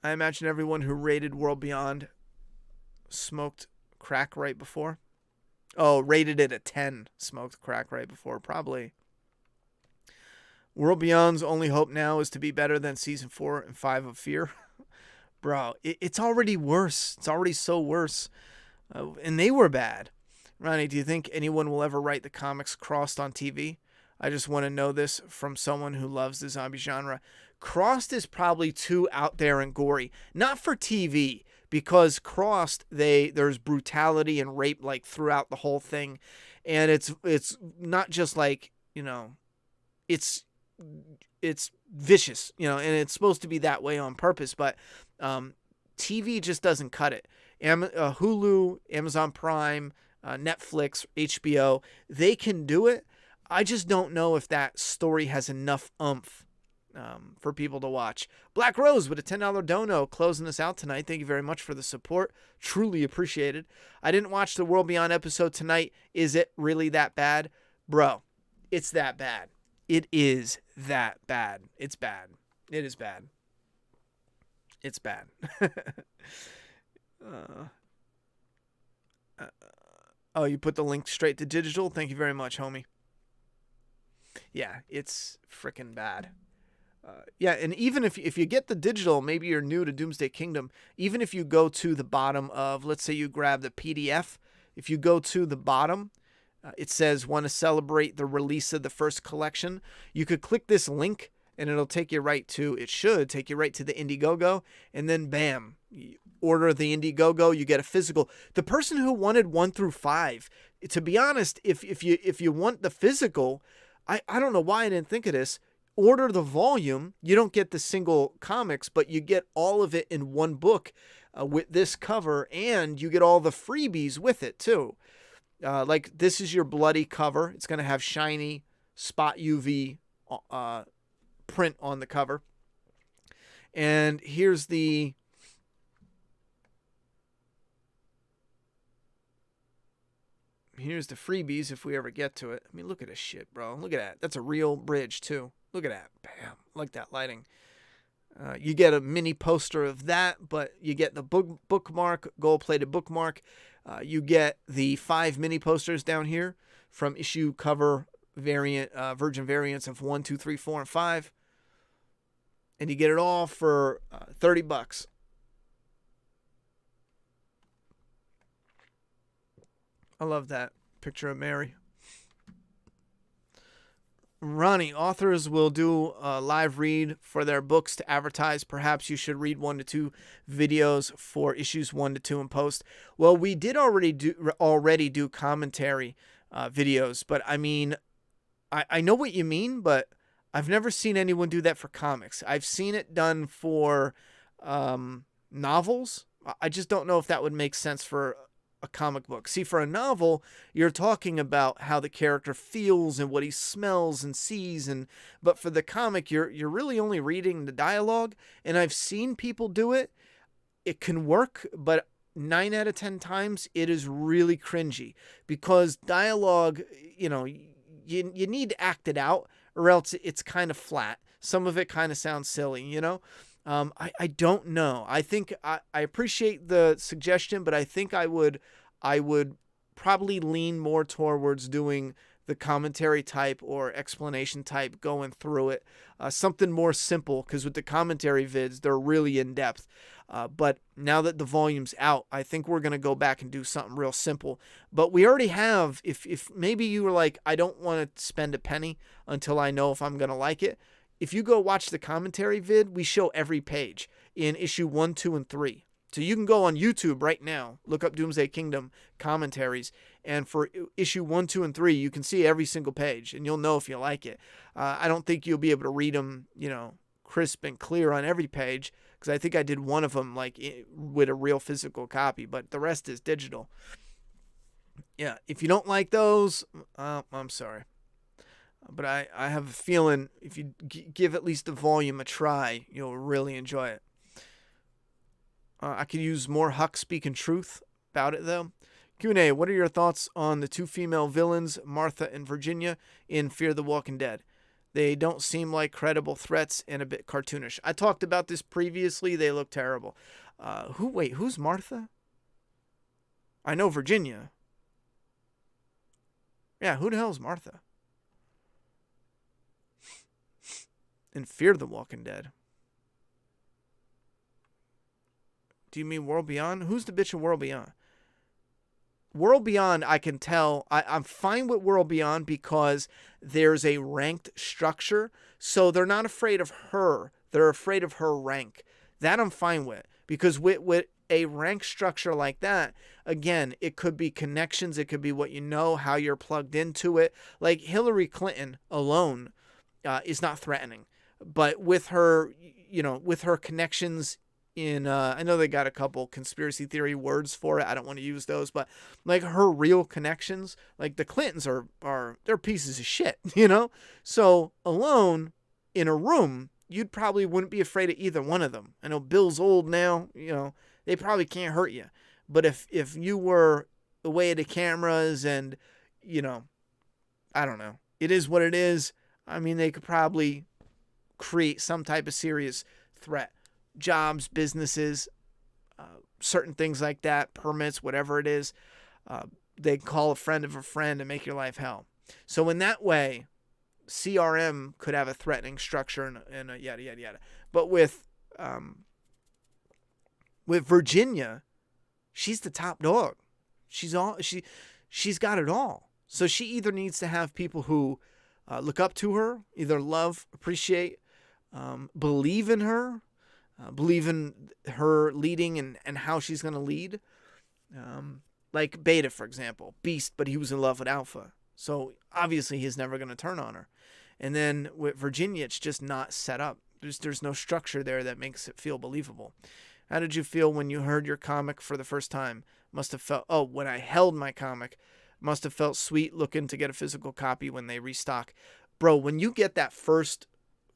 I imagine everyone who rated World Beyond smoked crack right before. Oh, rated it a 10, smoked crack right before. Probably. World Beyond's only hope now is to be better than season 4 and 5 of Fear. Bro, it's already worse. It's already so worse. And they were bad. Ronnie, do you think anyone will ever write the comics Crossed on TV? I just want to know this from someone who loves the zombie genre. Crossed is probably too out there and gory. Not for TV, because Crossed, there's brutality and rape like throughout the whole thing. And it's not just like, it's vicious, and it's supposed to be that way on purpose, but TV just doesn't cut it. Hulu, Amazon Prime, Netflix, HBO, they can do it. I just don't know if that story has enough oomph for people to watch. Black Rose with a $10 dono closing us out tonight. Thank you very much for the support. Truly appreciated. I didn't watch the World Beyond episode tonight. Is it really that bad? Bro, it's that bad. It is that bad. It's bad. It is bad. It's bad. Oh, you put the link straight to digital? Thank you very much, homie. Yeah, it's freaking bad. Yeah, and even if you get the digital, maybe you're new to Doomsday Kingdom, even if you go to the bottom of, let's say you grab the PDF, if you go to the bottom, it says, want to celebrate the release of the first collection. You could click this link, and it'll take you right to, it should take you right to the Indiegogo, and then bam, you order the Indiegogo, you get a physical. The person who wanted 1 through 5, to be honest, if you want the physical, I don't know why I didn't think of this. Order the volume. You don't get the single comics, but you get all of it in one book with this cover, and you get all the freebies with it too. Like this is your bloody cover. It's going to have shiny spot UV print on the cover. And here's the freebies if we ever get to it. I mean, look at this shit, bro. Look at that. That's a real bridge too. Look at that. Bam. Like that lighting. You get a mini poster of that, but you get the bookmark, gold-plated bookmark. You get the 5 mini posters down here from issue cover variant, virgin variants of 1, 2, 3, 4, and 5. And you get it all for $30. I love that picture of Mary. Ronnie, authors will do a live read for their books to advertise. Perhaps you should read 1 to 2 videos for issues 1 to 2 in post. Well, we did already do commentary videos, but I mean, I know what you mean, but I've never seen anyone do that for comics. I've seen it done for novels. I just don't know if that would make sense for a comic book. See, for a novel, you're talking about how the character feels and what he smells and sees, but for the comic, you're really only reading the dialogue. And I've seen people do it. It can work, but 9 out of 10 times it is really cringy because dialogue, you need to act it out or else it's kind of flat. Some of it kind of sounds silly. I don't know. I think I appreciate the suggestion, but I think I would probably lean more towards doing the commentary type or explanation type, going through it. Something more simple, because with the commentary vids, they're really in depth. But now that the volume's out, I think we're going to go back and do something real simple. But we already have, if maybe you were like, I don't want to spend a penny until I know if I'm going to like it. If you go watch the commentary vid, we show every page in issue 1, 2, and 3. So you can go on YouTube right now, look up Doomsday Kingdom commentaries, and for issue 1, 2, and 3, you can see every single page, and you'll know if you like it. I don't think you'll be able to read them, crisp and clear on every page, because I think I did one of them with a real physical copy, but the rest is digital. Yeah, if you don't like those, I'm sorry. But I have a feeling if you give at least the volume a try, you'll really enjoy it. I could use more Huck speaking truth about it, though. Q&A, what are your thoughts on the 2 female villains, Martha and Virginia, in Fear the Walking Dead? They don't seem like credible threats and a bit cartoonish. I talked about this previously. They look terrible. Who's Martha? I know Virginia. Yeah, who the hell is Martha? In Fear the Walking Dead. Do you mean World Beyond? Who's the bitch in World Beyond? World Beyond, I can tell. I'm fine with World Beyond because there's a ranked structure. So they're not afraid of her. They're afraid of her rank. That I'm fine with. Because with a rank structure like that, again, it could be connections. It could be what you know, how you're plugged into it. Like Hillary Clinton alone is not threatening. But with her, with her connections I know they got a couple conspiracy theory words for it. I don't want to use those, but like her real connections, like the Clintons they're pieces of shit, So alone in a room, you'd probably wouldn't be afraid of either one of them. I know Bill's old now, they probably can't hurt you. But if you were away at the cameras and, I don't know, it is what it is. I mean, they could probably create some type of serious threat. Jobs, businesses, certain things like that, permits, whatever it is. They call a friend of a friend and make your life hell. So in that way, CRM could have a threatening structure and yada, yada, yada. But with Virginia, she's the top dog. She's got it all. So she either needs to have people who look up to her, either love, appreciate, believe in her, believe in her leading and how she's going to lead. Like Beta, for example. Beast, but he was in love with Alpha. So obviously he's never going to turn on her. And then with Virginia, it's just not set up. There's no structure there that makes it feel believable. How did you feel when you heard your comic for the first time? When I held my comic, must have felt sweet looking to get a physical copy when they restock. Bro, when you get that first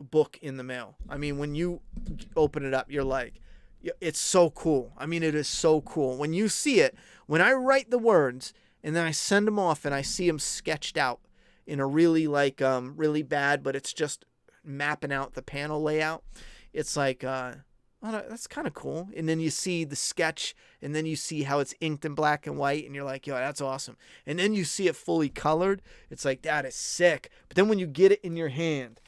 book in the mail, I mean, when you open it up, you're like, it's so cool. I mean, it is so cool. When you see it, when I write the words and then I send them off and I see them sketched out in a really really bad, but it's just mapping out the panel layout. It's like, that's kind of cool. And then you see the sketch and then you see how it's inked in black and white and you're like, yo, that's awesome. And then you see it fully colored. It's like, that is sick. But then when you get it in your hand,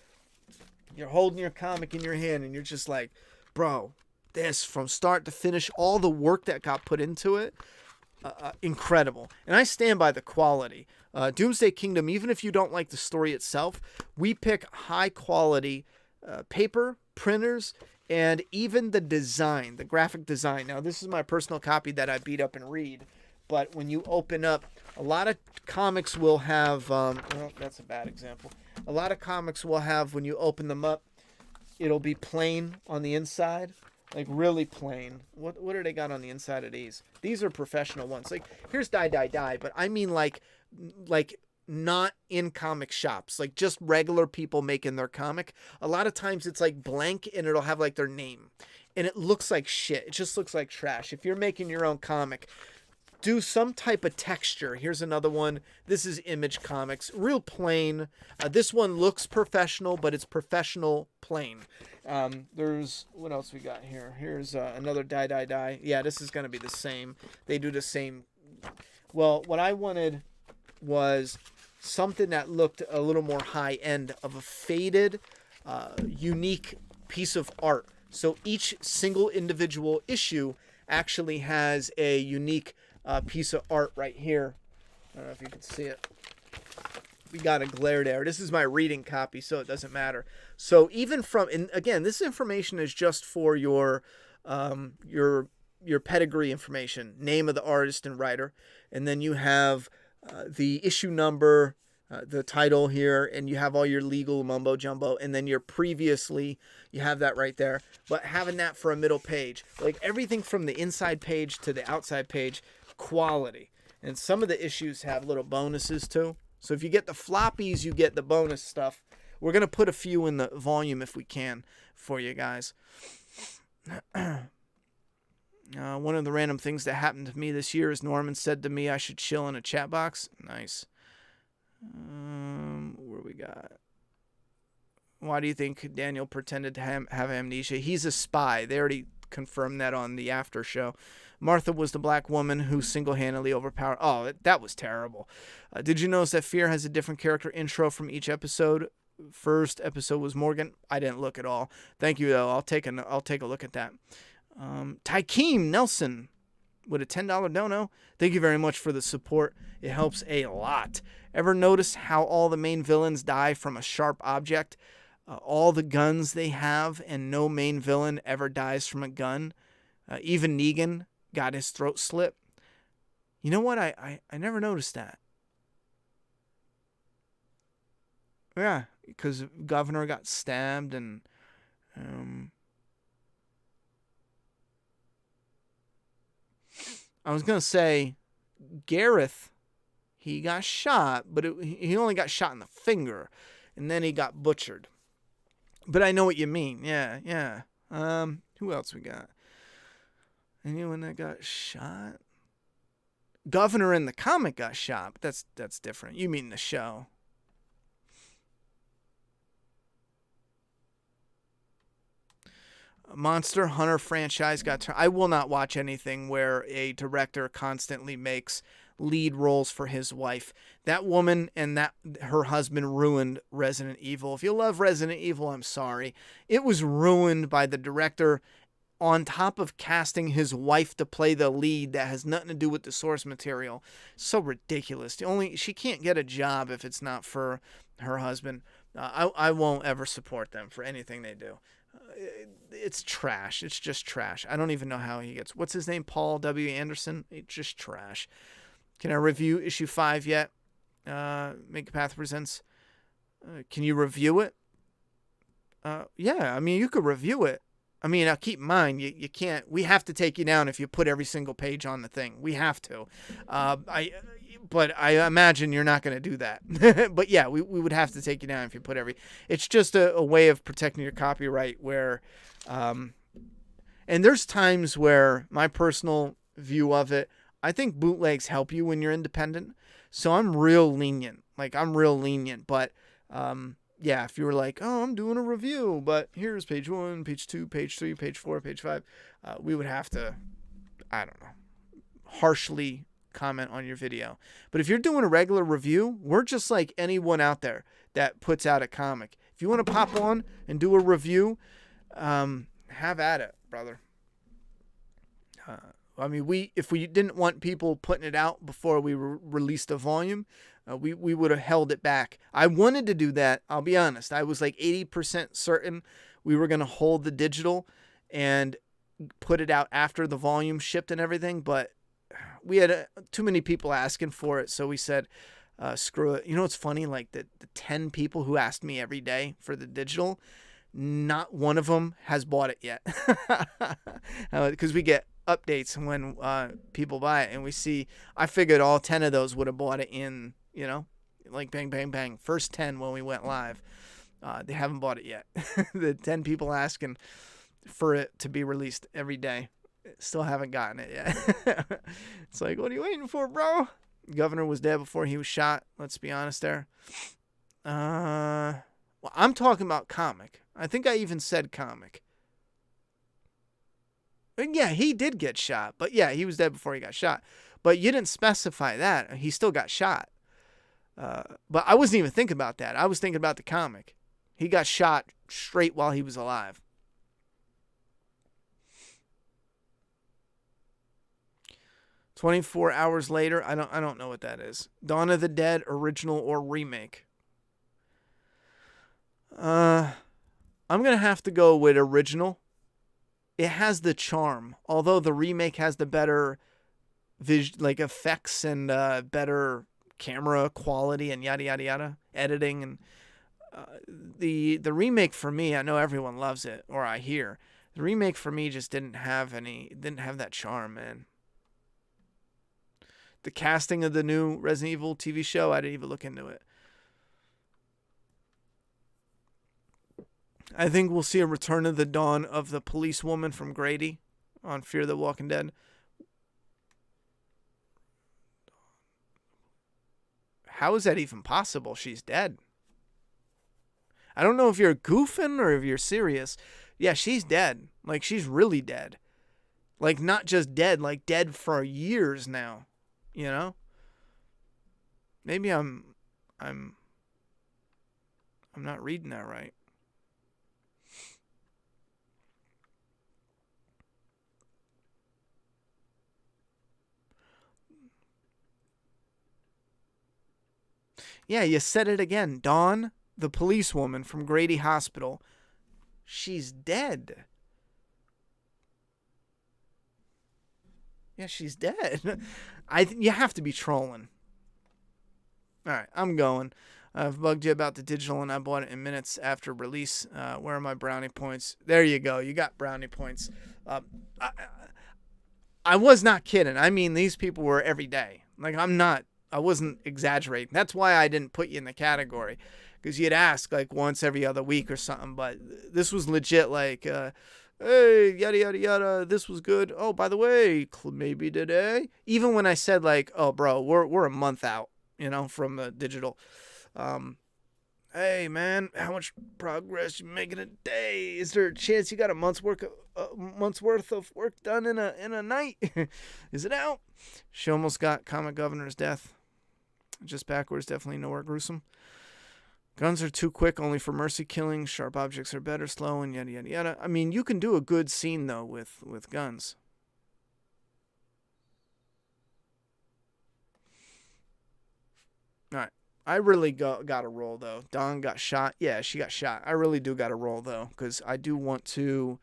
you're holding your comic in your hand and you're just like, bro, this from start to finish, all the work that got put into it, incredible. And I stand by the quality. Doomsday Kingdom, even if you don't like the story itself, we pick high quality paper, printers, and even the design, the graphic design. Now, this is my personal copy that I beat up and read. But when you open up, a lot of comics will have, that's a bad example. A lot of comics will have, when you open them up, it'll be plain on the inside, like really plain. What do they got on the inside of these? These are professional ones. Like, here's Die, Die, Die, but I mean like not in comic shops, like just regular people making their comic. A lot of times it's like blank and it'll have like their name. and it looks like shit. It just looks like trash. If you're making your own comic, do some type of texture. Here's another one. This is Image Comics. Real plain. This one looks professional, but it's professional plain. There's, what else we got here? Here's another die. Yeah, this is going to be the same. They do the same. Well, what I wanted was something that looked a little more high end, of a faded, unique piece of art. So each single individual issue actually has a unique piece of art right here. I don't know if you can see it. We got a glare there. This is my reading copy, so it doesn't matter. So even from, and again, this information is just for your pedigree information, name of the artist and writer, and then you have the issue number, the title here, and you have all your legal mumbo jumbo, and then your previously, you have that right there. But having that for a middle page, like everything from the inside page to the outside page, quality. And some of the issues have little bonuses too. So if you get the floppies, you get the bonus stuff. We're going to put a few in the volume if we can for you guys. One of the random things that happened to me this year is Norman said to me I should chill in a chat box. Nice. Where we got? Why do you think Daniel pretended to have amnesia? He's a spy. They already confirmed that on the after show. Martha was the black woman who single-handedly overpowered. Oh, that was terrible. Did you notice that Fear has a different character intro from each episode? First episode was Morgan. I didn't look at all. Thank you though. I'll take a look at that. Tykeem Nelson with a $10 dono. Thank you very much for the support. It helps a lot. Ever notice how all the main villains die from a sharp object? All the guns they have, and no main villain ever dies from a gun. Even Negan got his throat slit. You know what? I never noticed that. Yeah, because Governor got stabbed, and I was going to say Gareth, he got shot, but he only got shot in the finger, and then he got butchered. But I know what you mean. Yeah. Who else we got? Anyone that got shot? Governor in the comic got shot, but that's different. You mean the show. Monster Hunter franchise got turned. I will not watch anything where a director constantly makes lead roles for his wife. That woman and her husband ruined Resident Evil. If you love Resident Evil, I'm sorry. It was ruined by the director, on top of casting his wife to play the lead that has nothing to do with the source material. So ridiculous. She can't get a job if it's not for her husband. I won't ever support them for anything they do. It's trash. It's just trash. I don't even know how he gets. What's his name? Paul W. Anderson? It's just trash. Can I review issue 5 yet? Make Path Presents. Can you review it? Yeah, I mean, you could review it. I mean, now keep in mind, you can't. We have to take you down if you put every single page on the thing. We have to. But I imagine you're not going to do that. But yeah, we would have to take you down if you put every. It's just a way of protecting your copyright. Where, and there's times where my personal view of it, I think bootlegs help you when you're independent. So I'm real lenient. But yeah, if you were like, oh, I'm doing a review, but here's page 1, page 2, page 3, page 4, page 5, we would have to, I don't know, harshly comment on your video. But if you're doing a regular review, we're just like anyone out there that puts out a comic. If you want to pop on and do a review, have at it, brother. I mean, if we didn't want people putting it out before we released the volume, we would have held it back. I wanted to do that. I'll be honest. I was like 80% certain we were going to hold the digital and put it out after the volume shipped and everything, but we had too many people asking for it, so we said, screw it. You know what's funny? Like the 10 people who asked me every day for the digital, not one of them has bought it yet. Because we get updates when people buy it, and we see, I figured all 10 of those would have bought it in, like bang, bang, bang. First 10 when we went live. They haven't bought it yet. The 10 people asking. for it to be released every day. Still haven't gotten it yet. It's like, what are you waiting for, bro? Governor was dead before he was shot. Let's be honest there. Well, I'm talking about comic. I think I even said comic. And yeah, he did get shot. But yeah, he was dead before he got shot. But you didn't specify that. He still got shot. But I wasn't even thinking about that. I was thinking about the comic. He got shot straight while he was alive. "24 hours later." I don't know what that is. Dawn of the Dead, original or remake? I'm gonna have to go with original. It has the charm, although the remake has the better effects and better camera quality and yada yada yada, editing, and the remake for me, I know everyone loves it, or I hear the remake for me just didn't have that charm, man. The casting of the new Resident Evil TV show, I didn't even look into it. I think we'll see a return of the Dawn of the policewoman from Grady on Fear the Walking Dead. How is that even possible? She's dead. I don't know if you're goofing or if you're serious. Yeah, she's dead. Like, she's really dead. Like, not just dead, like dead for years now. You know? Maybe I'm not reading that right. Yeah, you said it again. Dawn, the policewoman from Grady Hospital, she's dead. Yeah, she's dead. You have to be trolling. All right, I'm going. I've bugged you about the digital, and I bought it in minutes after release. Where are my brownie points? There you go. You got brownie points. I was not kidding. I mean, these people were every day. Like, I wasn't exaggerating. That's why I didn't put you in the category, because you'd ask like once every other week or something. But this was legit. Like, hey, yada yada yada. This was good. Oh, by the way, maybe today. Even when I said like, oh, bro, we're a month out, from the digital. Hey man, how much progress you making a day? Is there a chance you got a month's worth of work done in a night? Is it out? She almost got comic governor's death. Just backwards, definitely nowhere gruesome. Guns are too quick, only for mercy killing. Sharp objects are better, slow, and yada yada yada. I mean, you can do a good scene though with guns. All right. I really got to roll, though. Dawn got shot. Yeah, she got shot. I really do got to roll, though, because I do want to...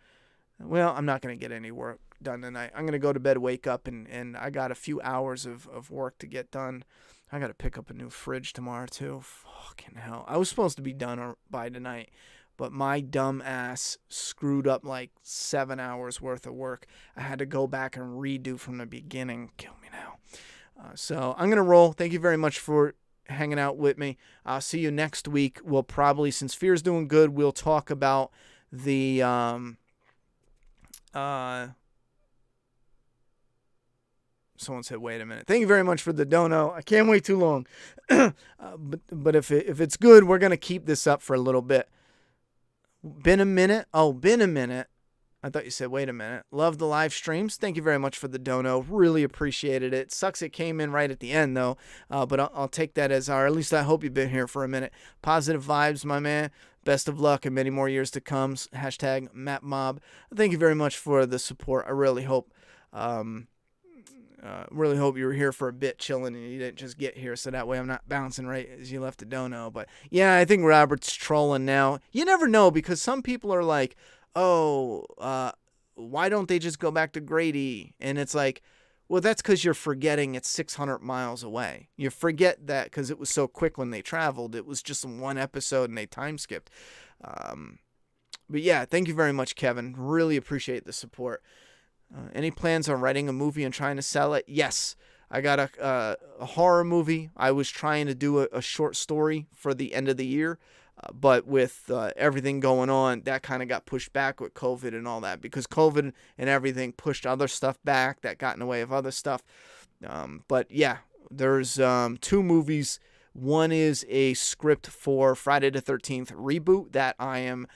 Well, I'm not going to get any work done tonight. I'm going to go to bed, wake up, and I got a few hours of work to get done. I got to pick up a new fridge tomorrow, too. Fucking hell. I was supposed to be done by tonight, but my dumb ass screwed up like 7 hours worth of work. I had to go back and redo from the beginning. Kill me now. So I'm going to roll. Thank you very much for hanging out with me. I'll see you next week. We'll probably, since Fear's doing good, we'll talk about the someone said wait a minute. Thank you very much for the dono. I can't wait too long. But if it's good, we're gonna keep this up for a little bit. Been a minute. I thought you said, wait a minute. Love the live streams. Thank you very much for the dono. Really appreciated it. Sucks it came in right at the end, though. But I'll take that as our, at least I hope you've been here for a minute. Positive vibes, my man. Best of luck and many more years to come. Hashtag MapMob. Thank you very much for the support. I really hope you were here for a bit chilling and you didn't just get here, so that way I'm not bouncing right as you left the dono. But yeah, I think Robert's trolling now. You never know, because some people are like, oh, why don't they just go back to Grady? And it's like, well, that's because you're forgetting it's 600 miles away. You forget that because it was so quick when they traveled. It was just one episode and they time skipped. But yeah, thank you very much, Kevin. Really appreciate the support. Any plans on writing a movie and trying to sell it? Yes. I got a horror movie. I was trying to do a short story for the end of the year. But with everything going on, that kind of got pushed back with COVID and all that, because COVID and everything pushed other stuff back that got in the way of other stuff. But yeah, there's 2 movies. One is a script for Friday the 13th reboot that I am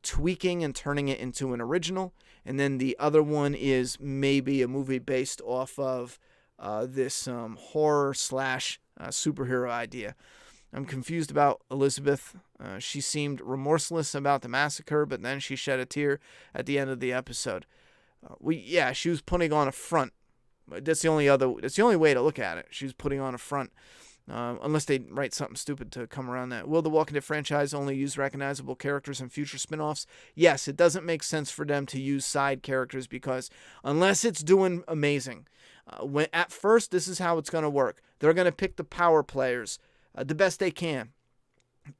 tweaking and turning it into an original. And then the other one is maybe a movie based off of this horror slash superhero idea. I'm confused about Elizabeth. She seemed remorseless about the massacre, but then she shed a tear at the end of the episode. She was putting on a front. That's the only way to look at it. She was putting on a front. Unless they write something stupid to come around that. Will the Walking Dead franchise only use recognizable characters in future spin-offs? Yes, it doesn't make sense for them to use side characters, because unless it's doing amazing, when at first this is how it's going to work. They're going to pick the power players the best they can.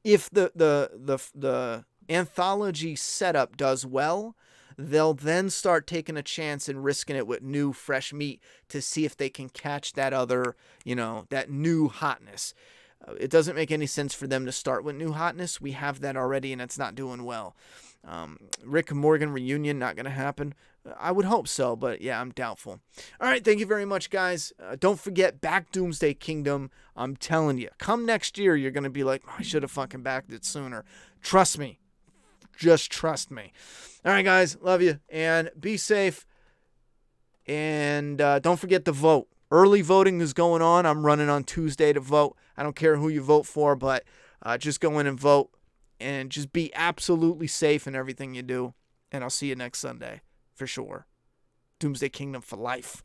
If the anthology setup does well, they'll then start taking a chance and risking it with new, fresh meat to see if they can catch that other, that new hotness. It doesn't make any sense for them to start with new hotness. We have that already, and it's not doing well. Rick and Morgan reunion, not going to happen. I would hope so, but yeah, I'm doubtful. All right, thank you very much, guys. Don't forget, back Doomsday Kingdom. I'm telling you, come next year, you're going to be like, I should have fucking backed it sooner. Trust me. Just trust me. All right, guys. Love you. And be safe. And don't forget to vote. Early voting is going on. I'm running on Tuesday to vote. I don't care who you vote for, but just go in and vote. And just be absolutely safe in everything you do. And I'll see you next Sunday. For sure. Doomsday Kingdom for life.